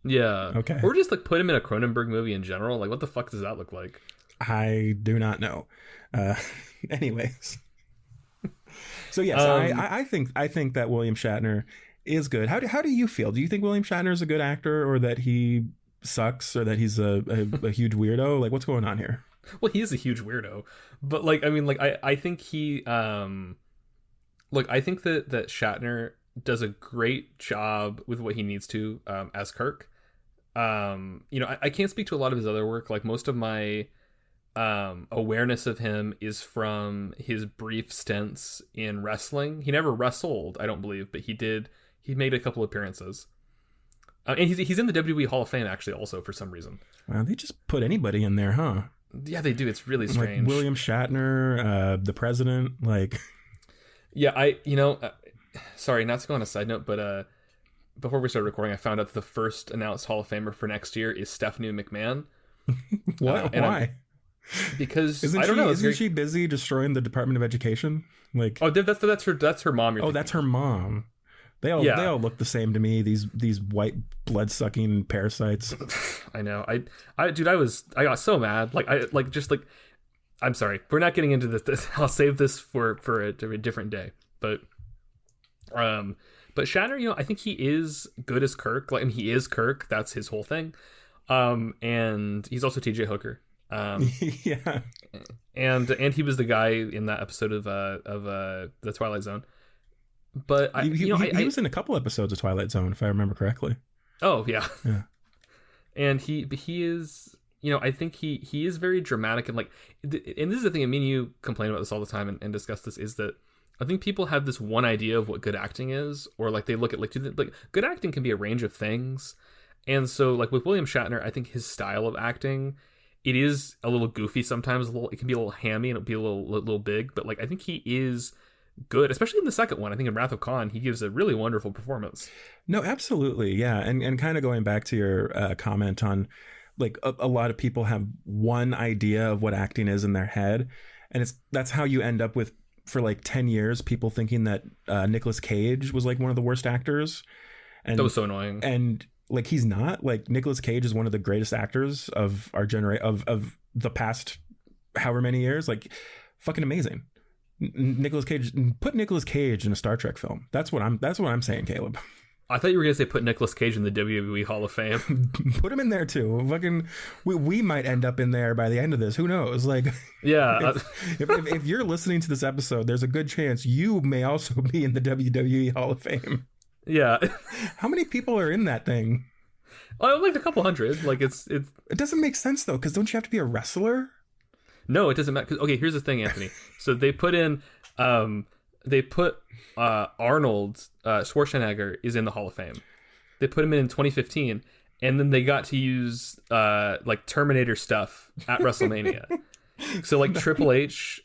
Yeah. Okay. Or just like put him in a Cronenberg movie in general. Like, what the fuck does that look like? I do not know. Anyways. So yes, I think that William Shatner is good. How do you feel? Do you think William Shatner is a good actor, or that he sucks, or that he's a huge weirdo? Like, what's going on here? Well, he is a huge weirdo, but like, I mean, like, I think he, look, I think that Shatner does a great job with what he needs to, as Kirk. You know, I can't speak to a lot of his other work. Like, most of my awareness of him is from his brief stints in wrestling. He never wrestled, I don't believe, but he made a couple appearances. And he's in the WWE Hall of Fame, actually, also, for some reason. Wow, they just put anybody in there, huh? Yeah, they do. It's really strange. Like William Shatner, the president, like... Yeah, sorry, not to go on a side note, but before we started recording, I found out that the first announced Hall of Famer for next year is Stephanie McMahon. What? Why? Because isn't she busy destroying the Department of Education? Like, oh, that's her mom. Oh, that's her mom. They all look the same to me. These white blood sucking parasites. I know. I got so mad. I'm sorry. We're not getting into this. I'll save this for a different day. But Shatner, you know, I think he is good as Kirk. Like, I mean, he is Kirk. That's his whole thing. And he's also T.J. Hooker. Yeah. And he was the guy in that episode of the Twilight Zone. But he was in a couple episodes of Twilight Zone, if I remember correctly. Oh yeah. Yeah. And he is, you know, I think he is very dramatic, and like, and this is the thing. I mean, you complain about this all the time and discuss this, is that I think people have this one idea of what good acting is, or like they look at like good acting can be a range of things. And so like with William Shatner, I think his style of acting, it is a little goofy sometimes. It can be a little hammy and it'll be a little big, but like I think he is good, especially in the second one. I think in Wrath of Khan, he gives a really wonderful performance. No, absolutely, yeah. And kind of going back to your comment on like a lot of people have one idea of what acting is in their head, and that's how you end up with, for like 10 years, people thinking that Nicolas Cage was like one of the worst actors. And that was so annoying. And like, he's not. Like, Nicolas Cage is one of the greatest actors of our generation, of the past however many years. Like, fucking amazing. Nicolas Cage, put Nicolas Cage in a Star Trek film. That's what I'm saying, Caleb. I thought you were gonna say put Nicolas Cage in the WWE Hall of Fame. Put him in there too. Fucking, we might end up in there by the end of this. Who knows? Like, yeah. if you're listening to this episode, there's a good chance you may also be in the WWE Hall of Fame. Yeah. How many people are in that thing? Oh, like a couple hundred. Like, it doesn't make sense though, because don't you have to be a wrestler? No, it doesn't matter. Okay, here's the thing, Anthony. So they put in, Arnold Schwarzenegger is in the Hall of Fame. They put him in 2015, and then they got to use like Terminator stuff at WrestleMania. So like Triple H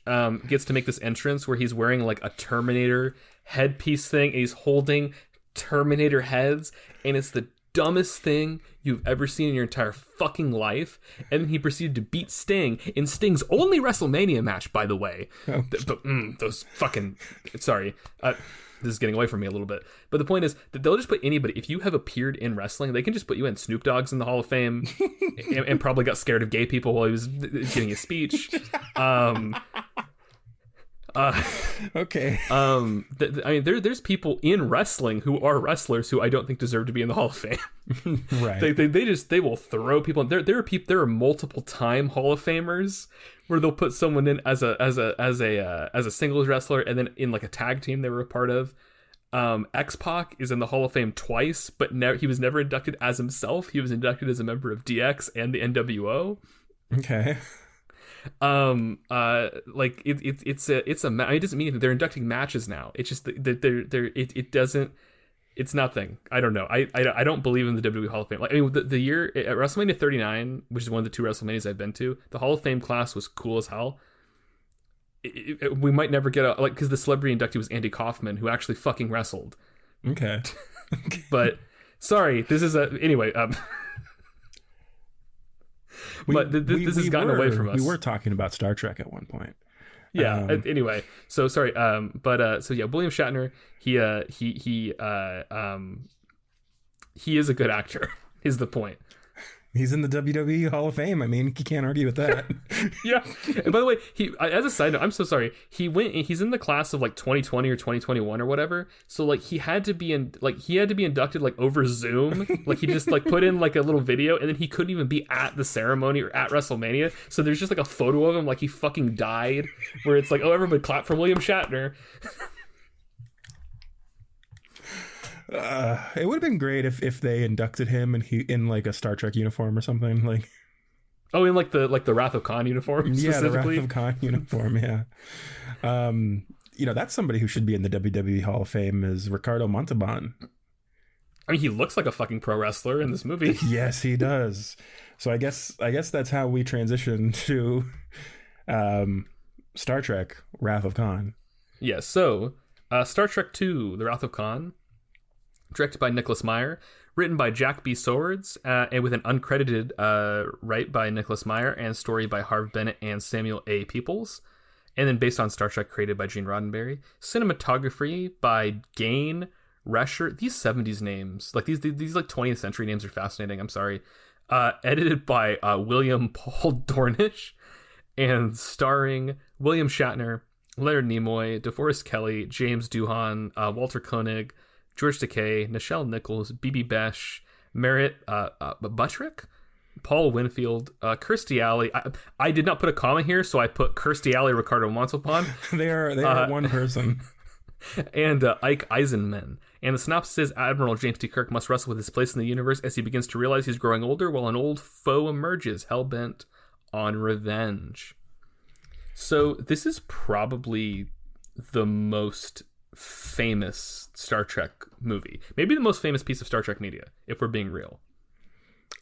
gets to make this entrance where he's wearing like a Terminator headpiece thing, and he's holding Terminator heads, and it's the dumbest thing you've ever seen in your entire fucking life. And then he proceeded to beat Sting in Sting's only WrestleMania match, by the way. Oh. But those fucking... Sorry. This is getting away from me a little bit. But the point is that they'll just put anybody. If you have appeared in wrestling, they can just put you in. Snoop Dogg's in the Hall of Fame and probably got scared of gay people while he was giving a speech. Okay. I mean, there's people in wrestling who are wrestlers who I don't think deserve to be in the Hall of Fame. Right. They will throw people in. There are multiple time Hall of Famers where they'll put someone in as a singles wrestler, and then in like a tag team they were a part of. X-Pac is in the Hall of Fame twice, but he was never inducted as himself. He was inducted as a member of DX and the NWO. Okay. Like it's a it doesn't mean anything. They're inducting matches now. It's just it doesn't. It's nothing. I don't know. I don't believe in the WWE Hall of Fame. Like, I mean, the year at WrestleMania 39, which is one of the 2 WrestleManias I've been to, the Hall of Fame class was cool as hell. We might never get because the celebrity inductee was Andy Kaufman, who actually fucking wrestled. Okay. But sorry, this is anyway. This has gotten away from us. We were talking about Star Trek at one point. Yeah. Anyway, so sorry. So yeah, William Shatner. He is a good actor. Is the point? He's in the WWE Hall of Fame. I mean, you can't argue with that. Yeah. And by the way, as a side note, I'm so sorry. He's in the class of like 2020 or 2021 or whatever. So like he had to be inducted like over Zoom. Like he just like put in like a little video, and then he couldn't even be at the ceremony or at WrestleMania. So there's just like a photo of him like he fucking died, where it's like, oh, everybody clap for William Shatner. It would have been great if they inducted him and he in like a Star Trek uniform or something, like. Oh, in like the Wrath of Khan uniform. Yeah, the Wrath of Khan uniform. Yeah. That's somebody who should be in the WWE Hall of Fame is Ricardo Montalban. I mean, he looks like a fucking pro wrestler in this movie. Yes, he does. So I guess that's how we transition to Star Trek Wrath of Khan. Yeah. So Star Trek II: The Wrath of Khan. Directed by Nicholas Meyer, written by Jack B. Swords, and with an uncredited write by Nicholas Meyer and story by Harv Bennett and Samuel A. Peoples, and then based on Star Trek created by Gene Roddenberry. Cinematography by Gain Rescher. These 70s names, like these like 20th century names are fascinating. I'm sorry. Edited by William Paul Dornish, and starring William Shatner, Leonard Nimoy, DeForest Kelley, James Doohan, Walter Koenig, George Takei, Nichelle Nichols, Bibi Besh, Merritt Buttrick, Paul Winfield, Kirstie Alley. I did not put a comma here, so I put Kirstie Alley, Ricardo Montalban. They are one person. And Ike Eisenman. And the synopsis is Admiral James T. Kirk must wrestle with his place in the universe as he begins to realize he's growing older while an old foe emerges, hell-bent on revenge. So this is probably the most famous Star Trek movie, maybe the most famous piece of Star Trek media, if we're being real.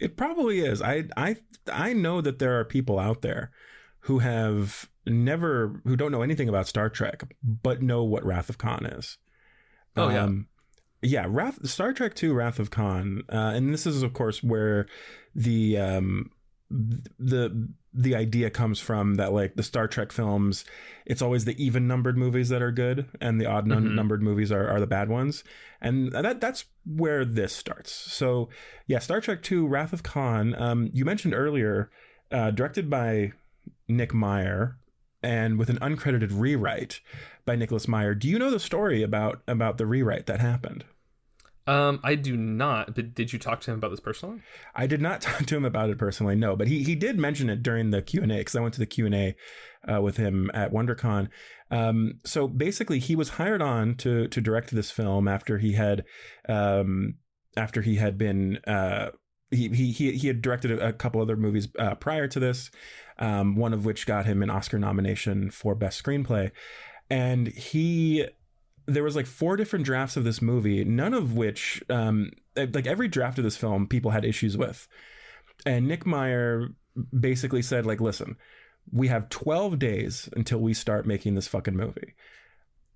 It probably is. I know that there are people out there who don't know anything about Star Trek but know what Wrath of Khan is. Star Trek II: Wrath of Khan, and this is of course where the idea comes from, that like the Star Trek films, it's always the even numbered movies that are good and the odd numbered movies are the bad ones. And that's where this starts. So yeah, Star Trek II: Wrath of Khan, you mentioned earlier, directed by Nick Meyer and with an uncredited rewrite by Nicholas Meyer. Do you know the story about the rewrite that happened? I do not, but did you talk to him about this personally? I did not talk to him about it personally, no, but he did mention it during the Q&A, because I went to the Q&A with him at WonderCon. So basically he was hired on to direct this film after he had been he had directed a couple other movies prior to this, one of which got him an Oscar nomination for Best Screenplay. And there was like 4 different drafts of this movie, none of which, like every draft of this film, people had issues with. And Nick Meyer basically said, like, listen, we have 12 days until we start making this fucking movie.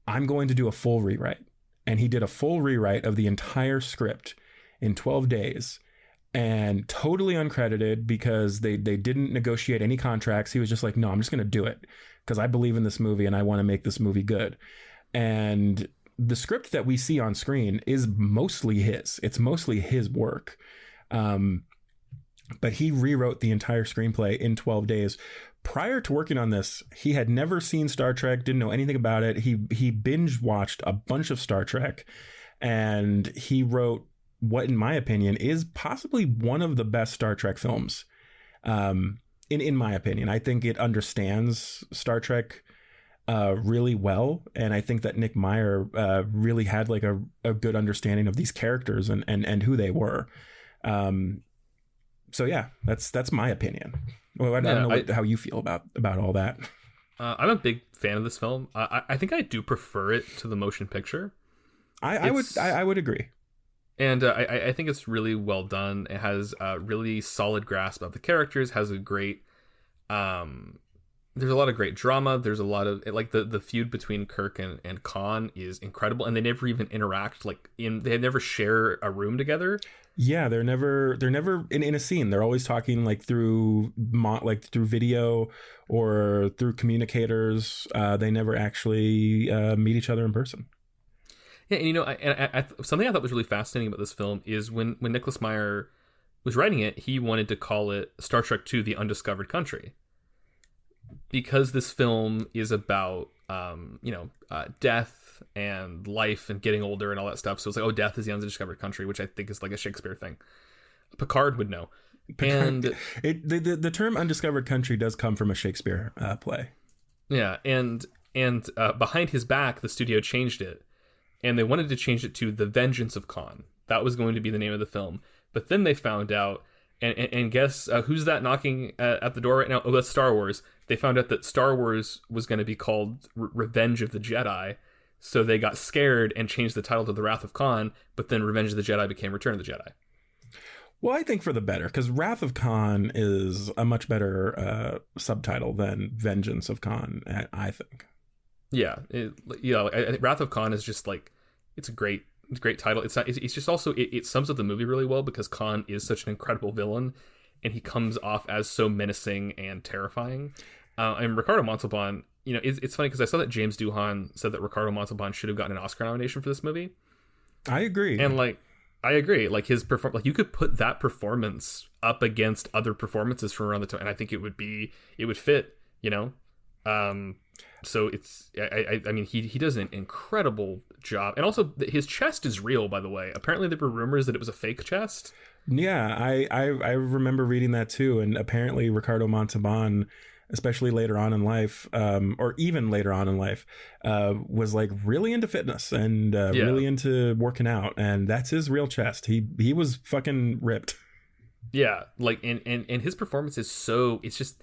I'm going to do a full rewrite. And he did a full rewrite of the entire script in 12 days and totally uncredited because they didn't negotiate any contracts. He was just like, no, I'm just going to do it because I believe in this movie and I want to make this movie good. And the script that we see on screen is mostly his. It's mostly his work. But he rewrote the entire screenplay in 12 days. Prior to working on this, he had never seen Star Trek, didn't know anything about it. He binge watched a bunch of Star Trek, and he wrote what, in my opinion, is possibly one of the best Star Trek films. In my opinion, I think it understands Star Trek really well, and I think that Nick Meyer really had like a good understanding of these characters and who they were. So yeah, that's my opinion. Well, I don't know how you feel about all that. I'm a big fan of this film. I think I do prefer it to the motion picture. I would agree. And I think it's really well done. It has a really solid grasp of the characters. Has a great there's a lot of great drama. There's a lot of like the feud between Kirk and Khan is incredible, and they never even interact. They never share a room together. Yeah, they're never in a scene. They're always talking like through video or through communicators. They never actually meet each other in person. Yeah, and I something I thought was really fascinating about this film is when Nicholas Meyer was writing it, he wanted to call it Star Trek II: The Undiscovered Country, because this film is about death and life and getting older and all that stuff. So it's like, oh, death is the undiscovered country, which I think is like a Shakespeare thing. Picard would know. And the term undiscovered country does come from a Shakespeare play. Yeah, and behind his back, the studio changed it, and they wanted to change it to The Vengeance of Khan. That was going to be the name of the film. But then they found out, and guess who's that knocking at the door right now? Oh, that's Star Wars. They found out that Star Wars was going to be called Revenge of the Jedi, so they got scared and changed the title to The Wrath of Khan, but then Revenge of the Jedi became Return of the Jedi. Well, I think for the better, because Wrath of Khan is a much better subtitle than Vengeance of Khan, I think. Yeah, I think Wrath of Khan is just like, it's a great title. It's just also it sums up the movie really well, because Khan is such an incredible villain, and he comes off as so menacing and terrifying. And Ricardo Montalban, it's funny because I saw that James Doohan said that Ricardo Montalban should have gotten an Oscar nomination for this movie. I agree. And I agree. Like his you could put that performance up against other performances from around the time, and I think it would fit. So it's I mean he does an incredible job, and also his chest is real. By the way, apparently there were rumors that it was a fake chest. Yeah, I remember reading that too, and apparently Ricardo Montalban, especially later on in life, or even later on in life, was like really into fitness and really into working out, and that's his real chest. He was fucking ripped. Yeah, like and his performance is so, it's just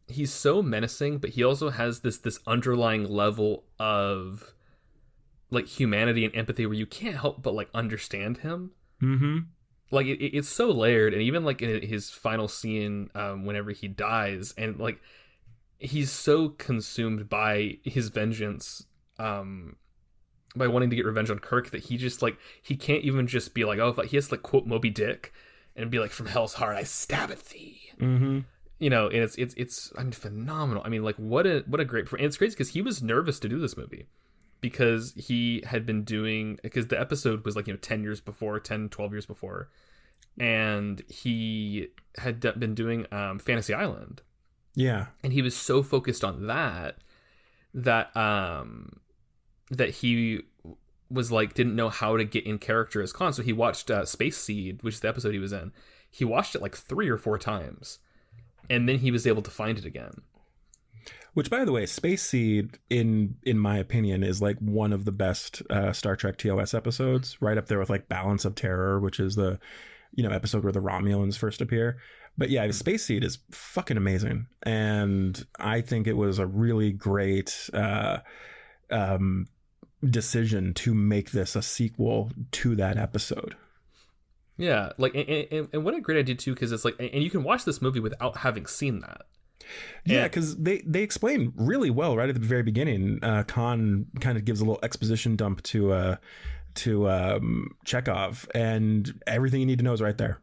he's so menacing, but he also has this underlying level of like humanity and empathy where you can't help but like understand him. Mm-hmm. Like it's so layered, and even like in his final scene, whenever he dies, and like he's so consumed by his vengeance, by wanting to get revenge on Kirk, that he just like he can't even just be like, oh, he has to like quote Moby Dick and be like, from hell's heart I stab at thee. Mm-hmm. And it's I mean phenomenal. I mean, like what a great, and it's crazy because he was nervous to do this movie, because he had been doing, because the episode was like 10 years before, 10 12 years before, and he had been doing Fantasy Island. Yeah, and he was so focused on that he was like didn't know how to get in character as Khan. So he watched Space Seed, which is the episode he was in. He watched it like 3 or 4 times, and then he was able to find it again. Which, by the way, Space Seed, in my opinion, is like one of the best Star Trek TOS episodes, right up there with like Balance of Terror, which is the episode where the Romulans first appear. But yeah, Space Seed is fucking amazing, and I think it was a really great decision to make this a sequel to that episode. Yeah, like and what a great idea too, because it's like, and you can watch this movie without having seen that. Yeah, because they explain really well right at the very beginning. Khan kind of gives a little exposition dump to to Chekhov, and everything you need to know is right there.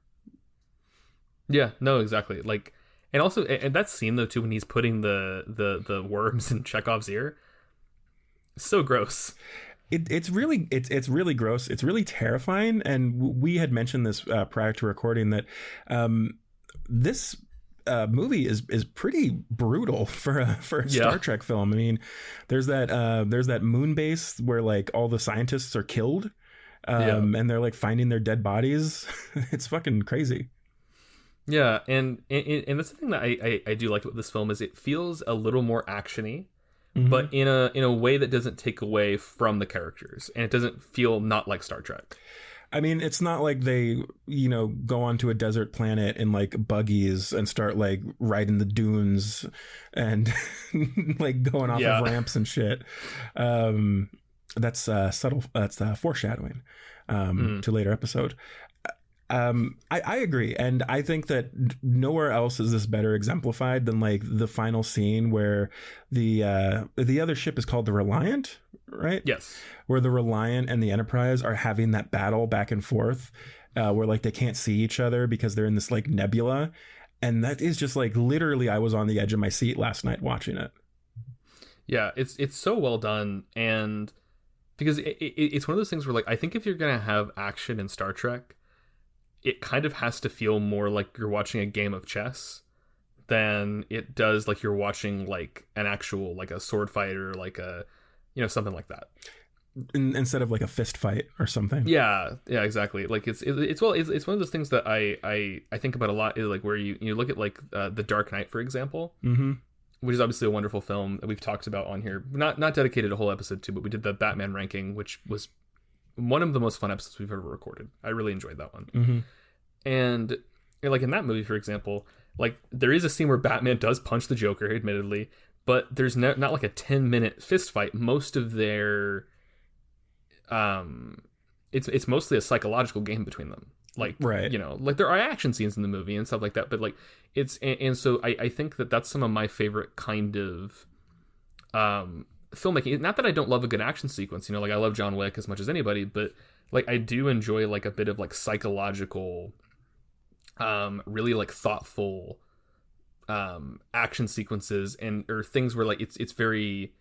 Yeah, no, exactly. Like, and also, and that scene though too, when he's putting the worms in Chekhov's ear, so gross. It's really gross. It's really terrifying. And we had mentioned this prior to recording that this movie is pretty brutal for a Star Trek film. I mean, there's that moon base where like all the scientists are killed, and they're like finding their dead bodies. It's fucking crazy. Yeah, and that's the thing that I do like about this film is it feels a little more actiony, but in a way that doesn't take away from the characters, and it doesn't feel not like Star Trek. I mean, it's not like they, go onto a desert planet in like buggies and start like riding the dunes and like going off of ramps and shit. That's subtle. That's foreshadowing to later episode. I agree, and I think that nowhere else is this better exemplified than like the final scene where the other ship is called the Reliant, right? Yes. Where the Reliant and the Enterprise are having that battle back and forth, where like they can't see each other because they're in this like nebula, and that is just like literally I was on the edge of my seat last night watching it. Yeah, it's so well done, and because it's one of those things where like I think if you're gonna have action in Star Trek, it kind of has to feel more like you're watching a game of chess than it does like you're watching like an actual like a sword fight or like a something like that. Instead of like a fist fight or something. Yeah, exactly. Like it's one of those things that I think about a lot is like where you look at like The Dark Knight, for example, which is obviously a wonderful film that we've talked about on here. Not dedicated a whole episode to, but we did the Batman ranking, which was one of the most fun episodes we've ever recorded. I really enjoyed that one. And like in that movie, for example, like there is a scene where Batman does punch the Joker, admittedly, but there's not like a 10-minute fist fight. Most of their it's mostly a psychological game between them. Like, right. Like there are action scenes in the movie and stuff like that, but like it's and so I think that's some of my favorite kind of filmmaking. Not that I don't love a good action sequence, like I love John Wick as much as anybody, but like I do enjoy like a bit of like psychological, really like thoughtful action sequences or things where like it's very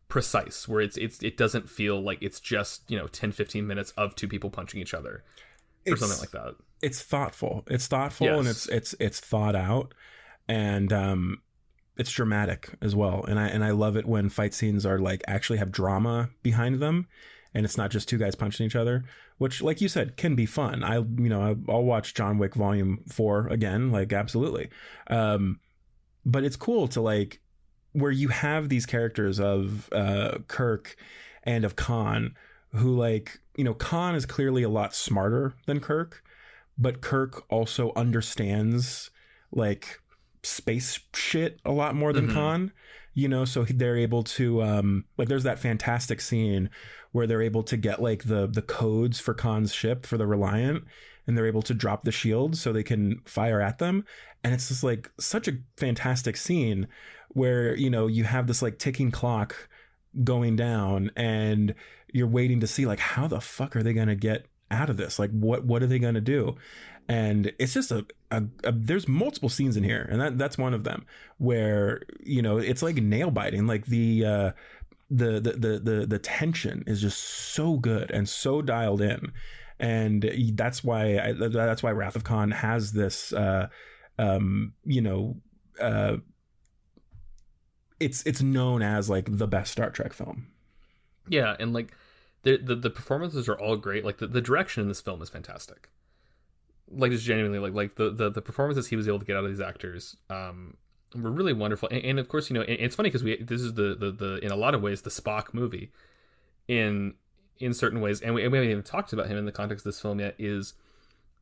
precise, where it doesn't feel like it's just 10-15 minutes of two people punching each other or something like that. It's thoughtful. Yes. And it's thought out, and it's dramatic as well. And I love it when fight scenes are like actually have drama behind them, and it's not just two guys punching each other, which, like you said, can be fun. I'll watch John Wick Volume 4 again, like absolutely. But it's cool to like where you have these characters of Kirk and of Khan, who like Khan is clearly a lot smarter than Kirk, but Kirk also understands like space shit a lot more than Khan, so they're able to like there's that fantastic scene where they're able to get like the codes for Khan's ship, for the Reliant, and they're able to drop the shields so they can fire at them. And it's just like such a fantastic scene where you have this like ticking clock going down, and you're waiting to see like how the fuck are they gonna get out of this, like what are they gonna do. And it's just a there's multiple scenes in here, and that's one of them where it's like nail biting. Like the tension is just so good and so dialed in, and that's why Wrath of Khan has this it's known as like the best Star Trek film. Yeah, and like the performances are all great. Like the direction in this film is fantastic. Like just genuinely like the performances he was able to get out of these actors were really wonderful. And of course, it's funny because this is the in a lot of ways the Spock movie in certain ways, and we haven't even talked about him in the context of this film yet. Is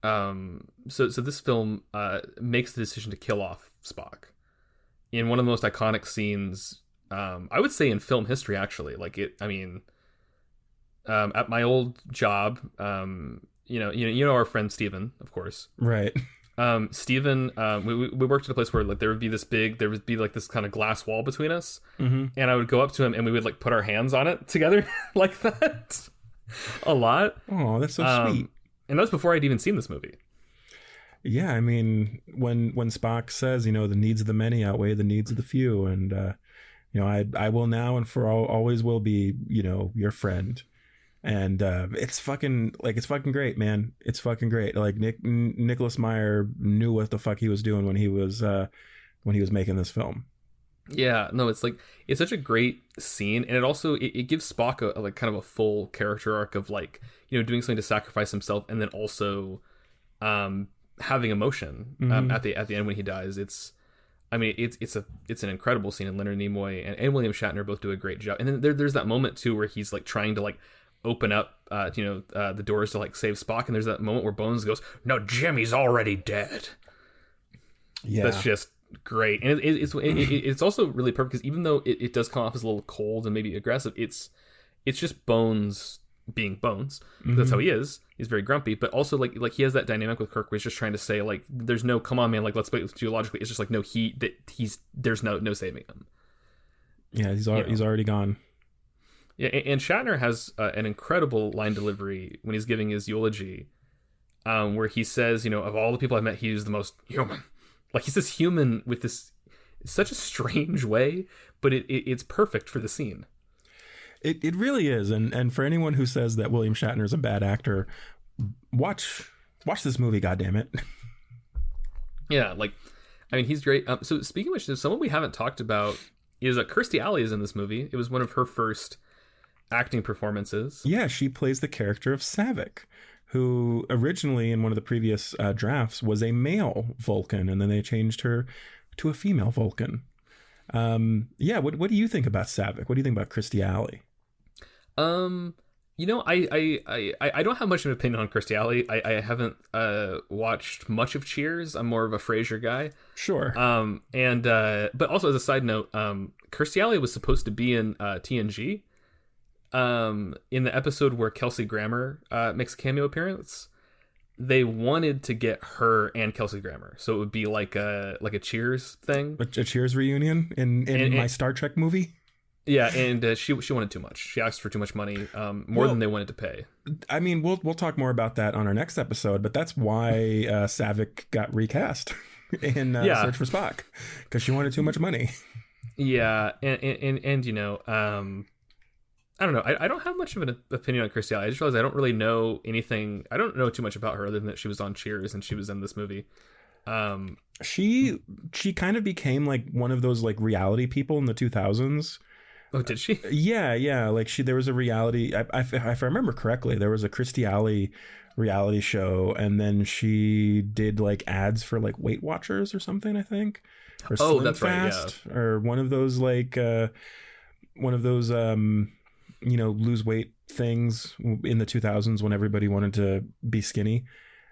so this film makes the decision to kill off Spock in one of the most iconic scenes, I would say, in film history. Actually, like it. I mean, at my old job, our friend Steven, of course. Right. Steven, we worked at a place where like there would be like this kind of glass wall between us, and I would go up to him and we would like put our hands on it together like that. a lot. Oh, that's so sweet. Um, and that was before I'd even seen this movie. Yeah, I mean, when Spock says, the needs of the many outweigh the needs of the few, and I will now and for always will be, your friend. And it's fucking great, man. It's fucking great. Like Nicholas Meyer knew what the fuck he was doing when he was making this film. Yeah, no, it's such a great scene, and it gives Spock a like kind of a full character arc of like doing something to sacrifice himself, and then also um having emotion Mm-hmm. at the end when he dies. I mean, it's an incredible scene, and Leonard Nimoy and William Shatner both do a great job. And then there's that moment too where he's like trying to like open up the doors to like save Spock, and there's that moment where Bones goes, "No, Jimmy's already dead." Yeah. That's just great, and it's also really perfect because even though it does come off as a little cold and maybe aggressive, it's just Bones being Bones. That's how he is. He's very grumpy, but also like he has that dynamic with Kirk where he's just trying to say like, "There's no come on, man, like let's play it geologically." It's just like no, there's no saving him. Yeah, he's already gone. Yeah, and Shatner has an incredible line delivery when he's giving his eulogy, where he says, of all the people I've met, he's the most human. Like he says human with this such a strange way, but it's perfect for the scene. It really is, and for anyone who says that William Shatner is a bad actor, watch this movie. Goddamn it! Yeah, like I mean, he's great. So speaking of which, there's someone we haven't talked about is Kirstie Alley is in this movie. It was one of her first acting performances. Yeah, she plays the character of Savick, who originally in one of the previous drafts was a male Vulcan, and then they changed her to a female Vulcan. Yeah, what do you think about Savick? What do you think about Kirstie Alley? I don't have much of an opinion on Kirstie Alley. I haven't watched much of Cheers. I'm more of a Frasier guy. Sure. And but also as a side note, Kirstie Alley was supposed to be in TNG. In the episode where Kelsey Grammer makes a cameo appearance. They wanted to get her and Kelsey Grammer, so it would be like a Cheers thing, a Cheers reunion in my Star Trek movie. Yeah, and she wanted too much. She asked for too much money, more than they wanted to pay. I mean, we'll talk more about that on our next episode, but that's why Savick got recast in Search for Spock, because she wanted too much money. Yeah, and I don't know. I don't have much of an opinion on Kirstie Alley. I just realized I don't really know anything. I don't know too much about her other than that she was on Cheers and she was in this movie. She kind of became like one of those like reality people in the 2000s. Oh, did she? Yeah. Like there was a reality. If I remember correctly, there was a Kirstie Alley reality show, and then she did like ads for like Weight Watchers or something, I think. Or Slim that's Fast, right. Yeah. Or one of those lose weight things in the 2000s when everybody wanted to be skinny.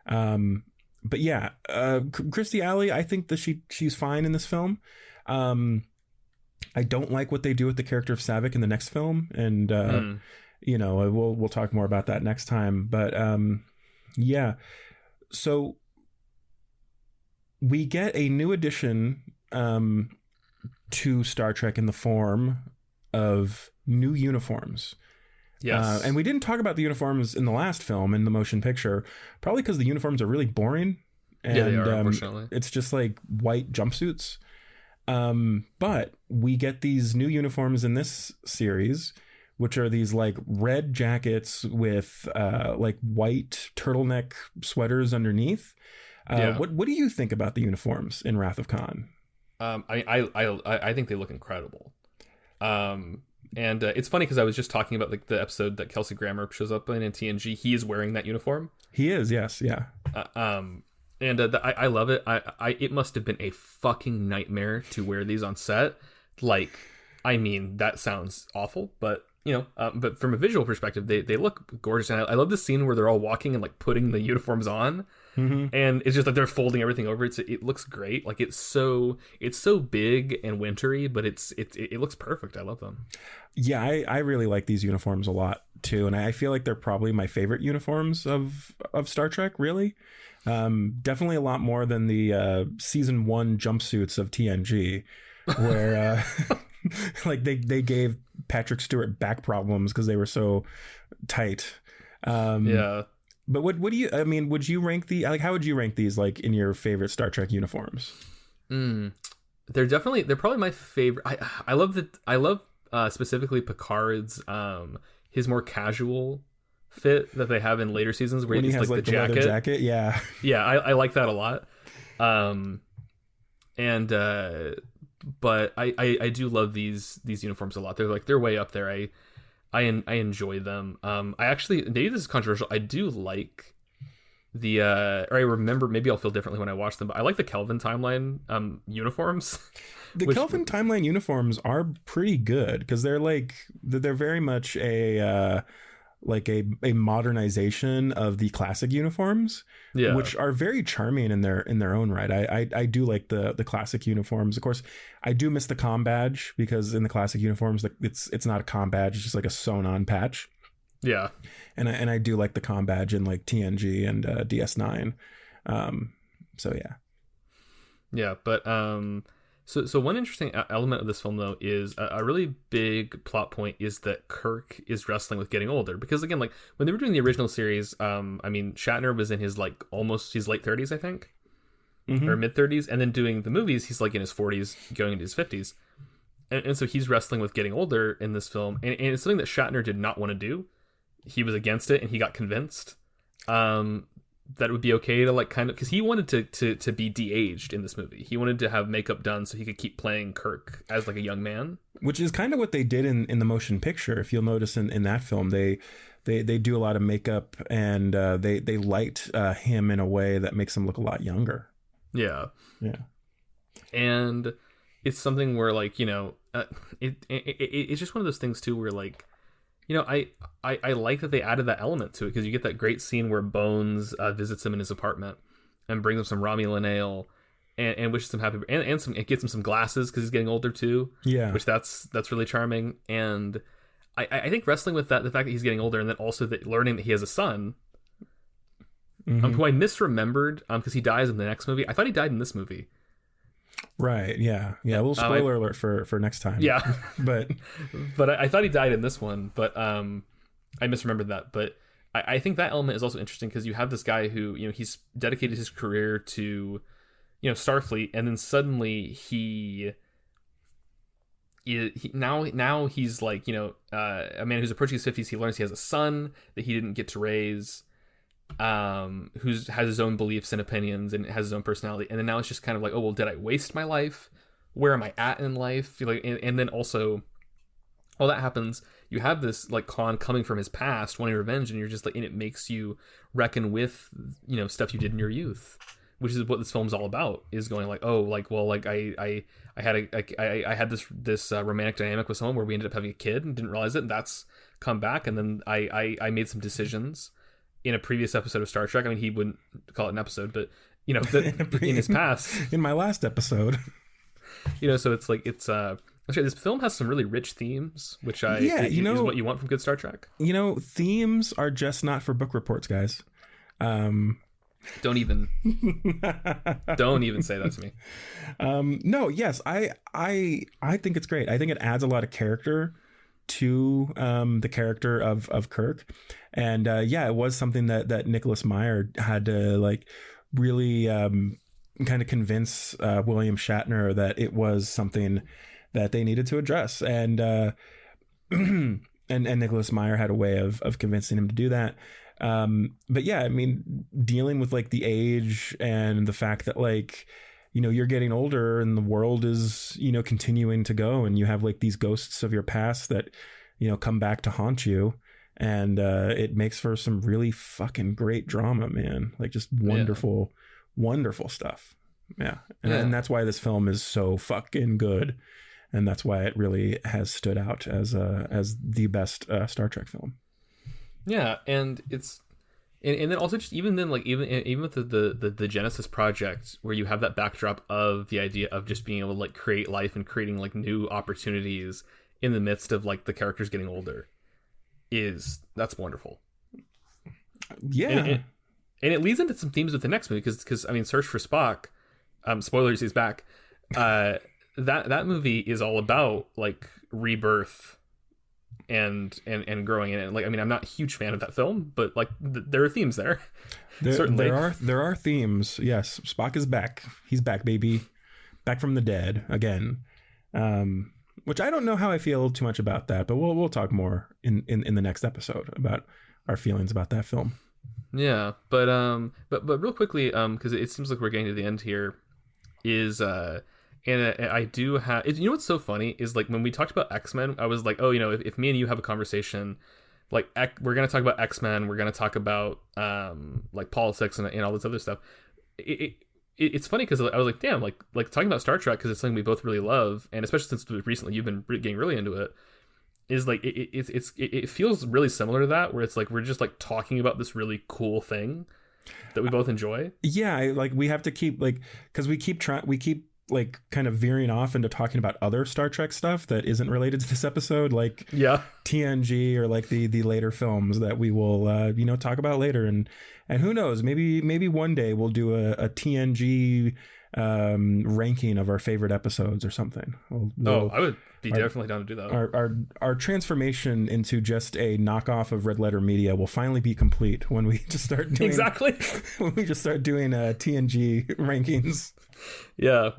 But yeah, Kirstie Alley, I think that she's fine in this film. I don't like what they do with the character of Savick in the next film, and we'll talk more about that next time. But yeah, so we get a new addition to Star Trek in the form of new uniforms. Yes. And we didn't talk about the uniforms in the last film, in the motion picture, probably because the uniforms are really boring. And, yeah, they are, unfortunately. It's just like white jumpsuits. But we get these new uniforms in this series, which are these like red jackets with like white turtleneck sweaters underneath. What do you think about the uniforms in Wrath of Khan? I think they look incredible. And it's funny because I was just talking about like the episode that Kelsey Grammer shows up in TNG. He is wearing that uniform. He is, yes, yeah. I love it. It must have been a fucking nightmare to wear these on set. Like, I mean, that sounds awful, but but from a visual perspective, they look gorgeous. And I love the scene where they're all walking and like putting the uniforms on. Mm-hmm. And it's just like they're folding everything over. It looks great. Like it's so big and wintry, but it looks perfect. I love them. Yeah, I really like these uniforms a lot too, and I feel like they're probably my favorite uniforms of Star Trek. Really, definitely a lot more than the season 1 jumpsuits of TNG, where like they gave Patrick Stewart back problems because they were so tight. Um, Yeah. but what do you? I mean, would you rank how would you rank these like in your favorite Star Trek uniforms? Mm. They're probably my favorite. I love specifically Picard's his more casual fit that they have in later seasons where When he it's has like the leather jacket. jacket, yeah. Yeah, I like that a lot. Um and but I do love these uniforms a lot. They're way up there. I enjoy them. I actually, maybe this is controversial. I do like the or I remember, maybe I'll feel differently when I watch them, but I like the Kelvin timeline uniforms. The which Kelvin timeline uniforms are pretty good because they're very much a a modernization of the classic uniforms, Yeah. which are very charming in their own right. I do like the classic uniforms. Of course, I do miss the comm badge because in the classic uniforms, it's not a comm badge; it's just like a sewn on patch. Yeah. And I do like the comm badge in like TNG and DS9. So yeah. Yeah, but so one interesting element of this film though is a really big plot point is that Kirk is wrestling with getting older, because again, like when they were doing the original series, I mean Shatner was in his like almost his late 30s, I think, or mid 30s, and then doing the movies he's like in his 40s going into his 50s, and so he's wrestling with getting older in this film, and it's something that Shatner did not want to do. He was against it, and he got convinced that it would be okay to like kind of, because he wanted to be de-aged in this movie. He wanted to have makeup done so he could keep playing Kirk as like a young man, which is kind of what they did in the motion picture. If you'll notice in that film, they do a lot of makeup, and they light him in a way that makes him look a lot younger. Yeah. And it's something where like, you know, it's just one of those things too where like, you know, I like that they added that element to it, because you get that great scene where Bones visits him in his apartment and brings him some Romulan ale and wishes him happy, and some, it gets him some glasses because he's getting older too. Yeah, which that's really charming. And I think wrestling with that, the fact that he's getting older, and then also that learning that he has a son, who I misremembered because he dies in the next movie. I thought he died in this movie. Right. Yeah. A little spoiler alert for next time. Yeah. but I thought he died in this one, but I misremembered that. But I think that element is also interesting because you have this guy who, you know, he's dedicated his career to, you know, Starfleet, and then suddenly now he's like, you know, a man who's approaching his 50s. He learns he has a son that he didn't get to raise, who has his own beliefs and opinions and has his own personality, and then now it's just kind of like, oh well, did I waste my life? Where am I at in life? Like, and then also, all that happens, you have this like Khan coming from his past wanting revenge, and you're just like, and it makes you reckon with, you know, stuff you did in your youth, which is what this film's all about, is going like, oh, like, well, like I had this romantic dynamic with someone where we ended up having a kid and didn't realize it, and that's come back, and then I made some decisions in a previous episode of Star Trek. I mean, he wouldn't call it an episode, but you know, in his past, in my last episode, you know, so it's like, it's actually, this film has some really rich themes, which is what you want from good Star Trek. You know, themes are just not for book reports, guys. Don't even say that to me. No, yes, I think it's great. I think it adds a lot of character to the character of Kirk, and yeah, it was something that Nicholas Meyer had to like really kind of convince William Shatner that it was something that they needed to address, and and Nicholas Meyer had a way of convincing him to do that. But yeah, I mean, dealing with like the age and the fact that like, you know, you're getting older and the world is, you know, continuing to go, and you have like these ghosts of your past that, you know, come back to haunt you, and it makes for some really fucking great drama, man. Like just wonderful, wonderful stuff. Yeah. And that's why this film is so fucking good, and that's why it really has stood out as the best Star Trek film. Yeah, and it's and then also just even then, like even with the Genesis project, where you have that backdrop of the idea of just being able to like create life and creating like new opportunities in the midst of like the characters getting older, that's wonderful. Yeah, and it leads into some themes with the next movie, because I mean, Search for Spock, spoilers, he's back. That movie is all about like rebirth and growing in it. Like, I mean, I'm not a huge fan of that film, but like there are themes there. Certainly. There are themes. Yes, Spock is back. He's back, baby. Back from the dead again. Which I don't know how I feel too much about that, but we'll talk more in the next episode about our feelings about that film. Yeah, but real quickly, because it seems like we're getting to the end here, is and I do have, you know what's so funny is like when we talked about X-Men, I was like, oh, you know, if me and you have a conversation, like we're gonna talk about X-Men, we're gonna talk about like politics and all this other stuff. It's funny because I was like, damn, like talking about Star Trek because it's something we both really love, and especially since recently you've been getting really into it. Is like it feels really similar to that, where it's like we're just like talking about this really cool thing that we both enjoy. Yeah, like we have to keep like, because we keep like kind of veering off into talking about other Star Trek stuff that isn't related to this episode, like TNG or like the later films that we will talk about later, and who knows, maybe one day we'll do a TNG ranking of our favorite episodes or something. I would be definitely down to do that. Our transformation into just a knockoff of Red Letter Media will finally be complete when we just start doing when we just start doing TNG rankings. Yeah,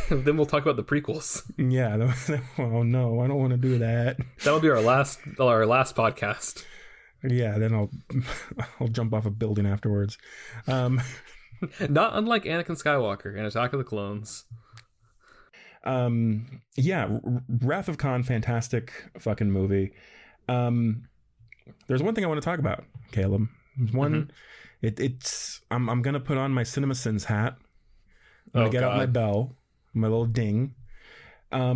then we'll talk about the prequels. Yeah. Oh no, I don't want to do that. That'll be our last podcast. Yeah, then I'll jump off a building afterwards. Not unlike Anakin Skywalker in Attack of the Clones. Wrath of Khan, fantastic fucking movie. There's one thing I want to talk about, Caleb. One, it's I'm gonna put on my CinemaSins hat. I'm gonna get out my bell, my little ding. At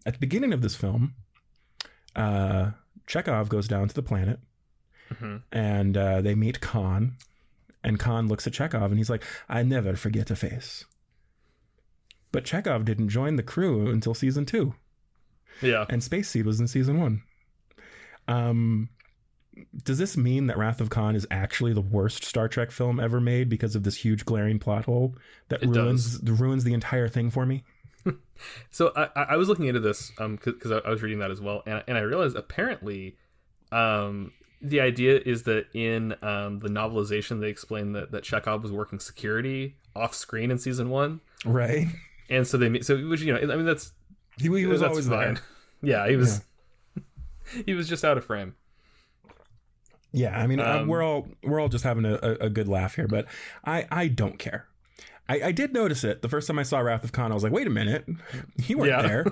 the beginning of this film, Chekhov goes down to the planet, and they meet Khan. And Khan looks at Chekhov and he's like, I never forget a face. But Chekhov didn't join the crew until season 2. Yeah. And Space Seed was in season 1. Does this mean that Wrath of Khan is actually the worst Star Trek film ever made because of this huge glaring plot hole that ruins the entire thing for me? So I was looking into this because I was reading that as well. And I realized apparently the idea is that in the novelization, they explain that Chekhov was working security off screen in season 1. Right. And so which, I mean, that's, he was that's always fine. there. Yeah, he was, he was just out of frame. Yeah. I mean, we're all just having a good laugh here, but I don't care. I did notice it the first time I saw Wrath of Khan. I was like, wait a minute, you weren't there.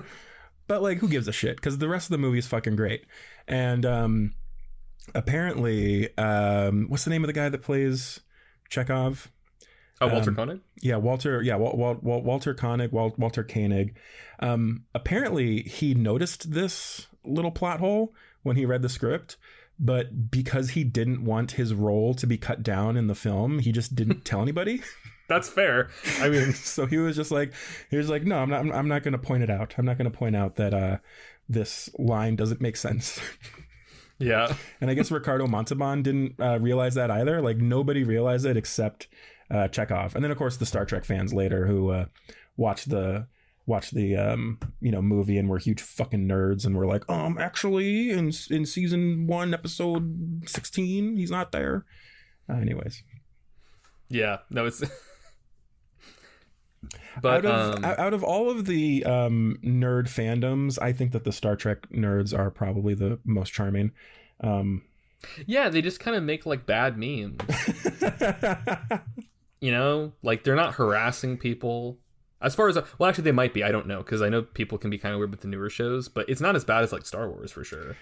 But like, who gives a shit? Because the rest of the movie is fucking great. And, apparently, what's the name of the guy that plays Chekhov? Oh, Walter Koenig? Yeah, Walter Koenig, Walter Koenig. Apparently, he noticed this little plot hole when he read the script, but because he didn't want his role to be cut down in the film, he just didn't tell anybody. That's fair. I mean, so he was like, no, I'm not going to point it out. I'm not going to point out that this line doesn't make sense. Yeah. And I guess Ricardo Montalban didn't realize that either. Like, nobody realized it except Chekhov. And then, of course, the Star Trek fans later who watched the movie and were huge fucking nerds and were like, actually, in season 1, episode 16, he's not there. Anyways. Yeah. No, it's... But out of all of the nerd fandoms, I think that the Star Trek nerds are probably the most charming. Yeah, they just kind of make like bad memes. Like they're not harassing people. As far as actually they might be. I don't know, because I know people can be kind of weird with the newer shows, but it's not as bad as like Star Wars for sure.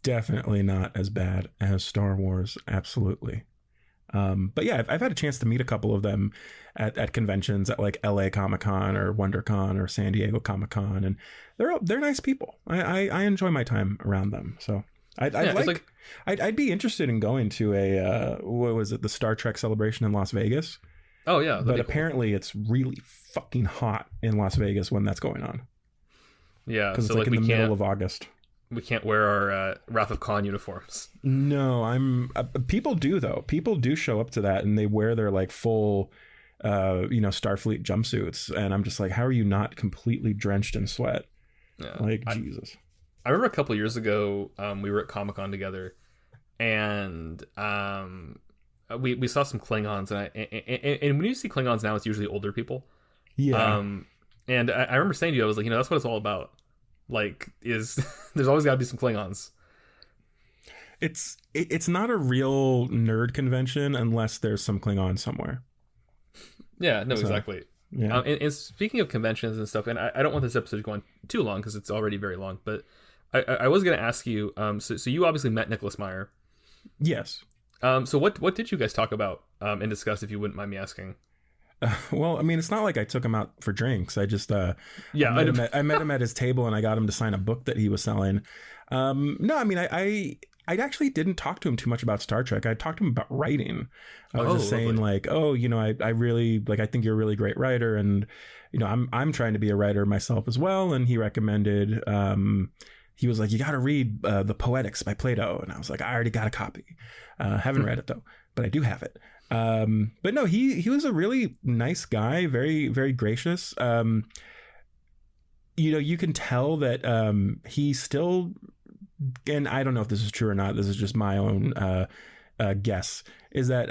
Definitely not as bad as Star Wars. Absolutely. But yeah, I've had a chance to meet a couple of them at conventions at like LA Comic-Con or WonderCon or San Diego Comic-Con, and they're nice people. I enjoy my time around them. So I'd be interested in going to the Star Trek celebration in Las Vegas. Oh yeah, but apparently it's really fucking hot in Las Vegas when that's going on. Yeah, because it's like in the middle of August. We can't wear our Wrath of Khan uniforms. No, people do though. People do show up to that and they wear their like full, Starfleet jumpsuits, and I'm just like, how are you not completely drenched in sweat? Yeah, Jesus. I remember a couple years ago, we were at Comic Con together, and we saw some Klingons, and when you see Klingons now, it's usually older people. Yeah, Um, and I remember saying to you, I was like, that's what it's all about. Like, is there's always got to be some Klingons. it's not a real nerd convention unless there's some Klingon somewhere. Yeah, no, So exactly. yeah, And speaking of conventions and stuff, and I don't want this episode going too long because it's already very long, but I was going to ask you, so you obviously met Nicholas Meyer. yes. So what did you guys talk about and discuss, if you wouldn't mind me asking? Well, I mean, it's not like I took him out for drinks. I just Yeah, I met him at his table and I got him to sign a book that he was selling. No, I mean, I actually didn't talk to him too much about Star Trek. I talked to him about writing. I was oh, just saying lovely. like, oh, I really like. I think you're a really great writer, and I'm trying to be a writer myself as well. And he recommended. He was like, you got to read the Poetics by Plato, and I was like, I already got a copy. Haven't read it though, but I do have it. But no, he was a really nice guy, very very gracious. You can tell that he still, and I don't know if this is true or not. This is just my own guess. Is that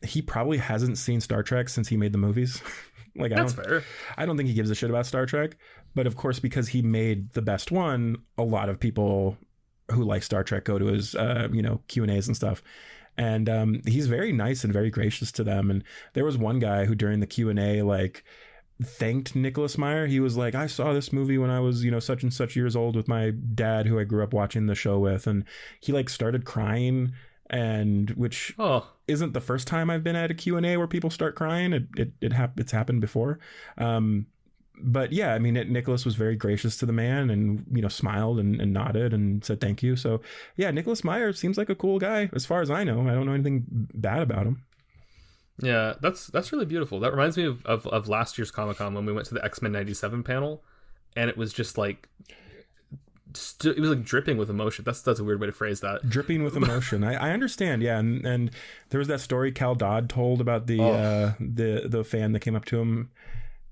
he probably hasn't seen Star Trek since he made the movies. Like That's fair. I don't think he gives a shit about Star Trek. But of course, because he made the best one, a lot of people who like Star Trek go to his Q&As and stuff. And he's very nice and very gracious to them. And there was one guy who during the Q&A like thanked Nicholas Meyer. He was like, I saw this movie when I was such and such years old with my dad who I grew up watching the show with, and he like started crying, and which Oh, isn't the first time I've been at a Q&A where people start crying. It's happened before. But yeah, I mean, Nicholas was very gracious to the man, and smiled and nodded and said thank you. So yeah, Nicholas Meyer seems like a cool guy as far as I know. I don't know anything bad about him. yeah, that's really beautiful. That reminds me of last year's Comic Con when we went to the X-Men '97 panel, and it was just like it was like dripping with emotion. That's a weird way to phrase that. Dripping with emotion. I understand. Yeah, and there was that story Cal Dodd told about Oh, the fan that came up to him.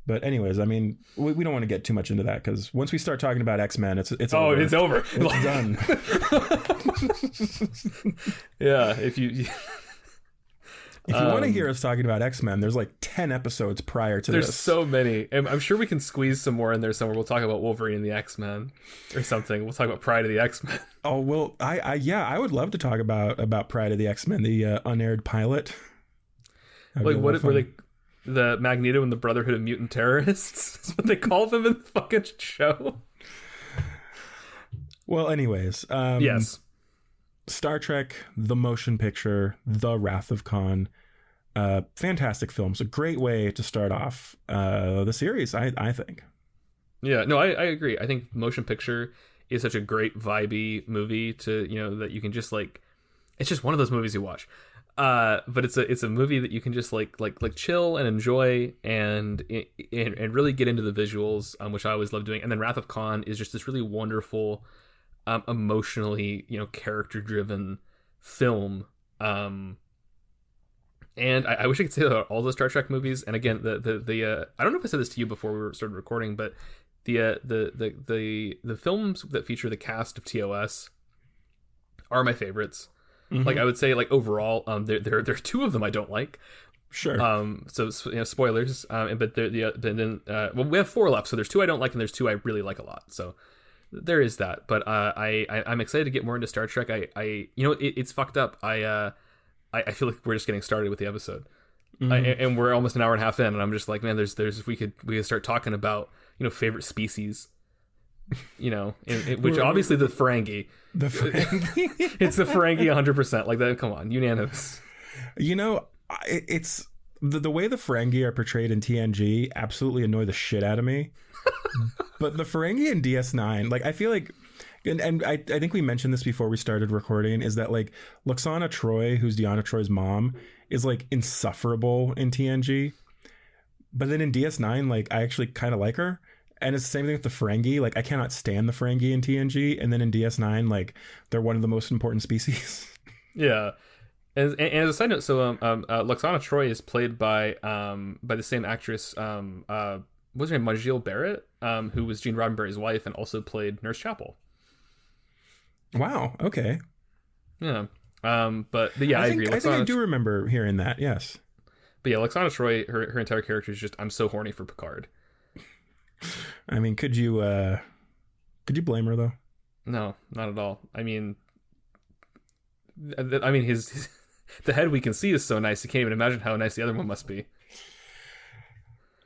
But anyways, I mean, we don't want to get too much into that because once we start talking about X-Men, it's oh, over. it's over. It's done. Yeah, if you If you want to hear us talking about X-Men, there's like 10 episodes prior to there's this. so many, and I'm sure we can squeeze some more in there somewhere. We'll talk about Wolverine and the X-Men or something. We'll talk about Pride of the X-Men. Oh well, I would love to talk about Pride of the X-Men, the unaired pilot. That would Like be a lot what of were fun. they? The Magneto and the Brotherhood of Mutant Terrorists. That's what they call them in the fucking show. Well, anyways, Yes. Star Trek: The Motion Picture, The Wrath of Khan. Fantastic films. A great way to start off the series, I think. Yeah. No, I agree. I think motion picture is such a great vibey movie to that you can just like. It's just one of those movies you watch. But it's a movie that you can just like chill and enjoy and really get into the visuals, which I always love doing. And then Wrath of Khan is just this really wonderful, emotionally character driven film. And I wish I could say that about all the Star Trek movies. And again, the I don't know if I said this to you before we started recording, but the films that feature the cast of TOS are my favorites. Mm-hmm. Like I would say, like overall, there are two of them I don't like. Sure. So spoilers. But well, we have four left, so there's two I don't like, and there's two I really like a lot. So there is that. But I'm excited to get more into Star Trek. It's fucked up. I feel like we're just getting started with the episode, and we're almost an hour and a half in, and I'm just like, man, there's we could start talking about favorite species. Which obviously the Ferengi. The Ferengi. It's the Ferengi 100%. Like that. Come on, unanimous. It's the way the Ferengi are portrayed in TNG absolutely annoy the shit out of me. But the Ferengi in DS9, like I feel like, and I think we mentioned this before we started recording, is that like Lwaxana Troy, who's Deanna Troy's mom, is like insufferable in TNG. But then in DS9, like I actually kind of like her. And it's the same thing with the Ferengi. Like I cannot stand the Ferengi in TNG, and then in DS9, like they're one of the most important species. Yeah. And as a side note, so Lwaxana Troy is played by the same actress. What's her name? Majil Barrett, who was Gene Roddenberry's wife and also played Nurse Chapel. Wow. Okay. Yeah. But yeah, I agree. I think I do remember hearing that. Yes. But yeah, Lexana Troy, her entire character is just, I'm so horny for Picard. I mean, could you blame her though? No, not at all. I mean his the head we can see is so nice. You can't even imagine how nice the other one must be.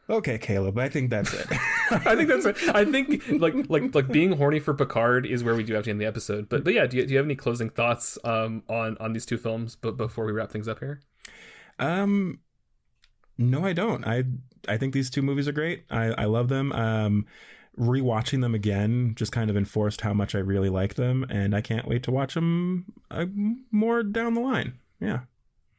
Okay, Caleb. I think that's it. I think that's it. I think like being horny for Picard is where we do have to end the episode. But yeah, do you have any closing thoughts on these two films? But before we wrap things up here, Um, no, I don't. I think these two movies are great. I love them. Rewatching them again just kind of enforced how much I really like them, and I can't wait to watch them more down the line. Yeah.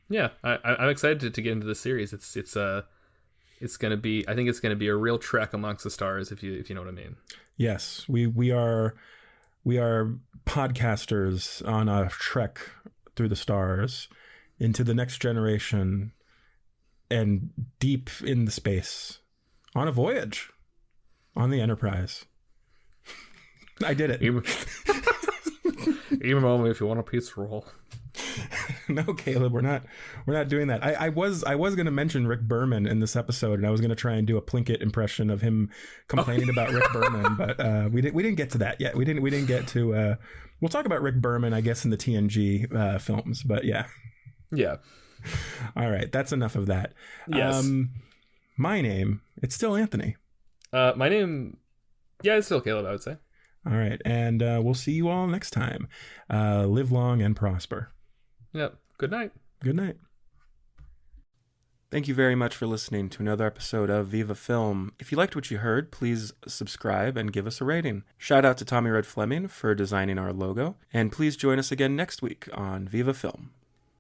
yeah, I'm excited to get into this series. It's gonna be. I think it's gonna be a real trek amongst the stars, if you know what I mean. Yes, we are podcasters on a trek through the stars into the next generation and deep in the space on a voyage on the Enterprise. I did it. Email me if you want a pizza roll. No, Caleb, we're not doing that. I was going to mention Rick Berman in this episode, and I was going to try and do a Plinkett impression of him complaining about Rick Berman, but we didn't get to that yet. We didn't get to. We'll talk about Rick Berman, I guess, in the TNG films, but yeah. Yeah. All right, that's enough of that. Yes. My name, it's still Anthony. My name, yeah, it's still Caleb, I would say. All right, and we'll see you all next time. Live long and prosper. Yep. Good night. Good night. Thank you very much for listening to another episode of Viva Film. If you liked what you heard, please subscribe and give us a rating. Shout out to Tommy Red Flemming for designing our logo, and please join us again next week on Viva Film.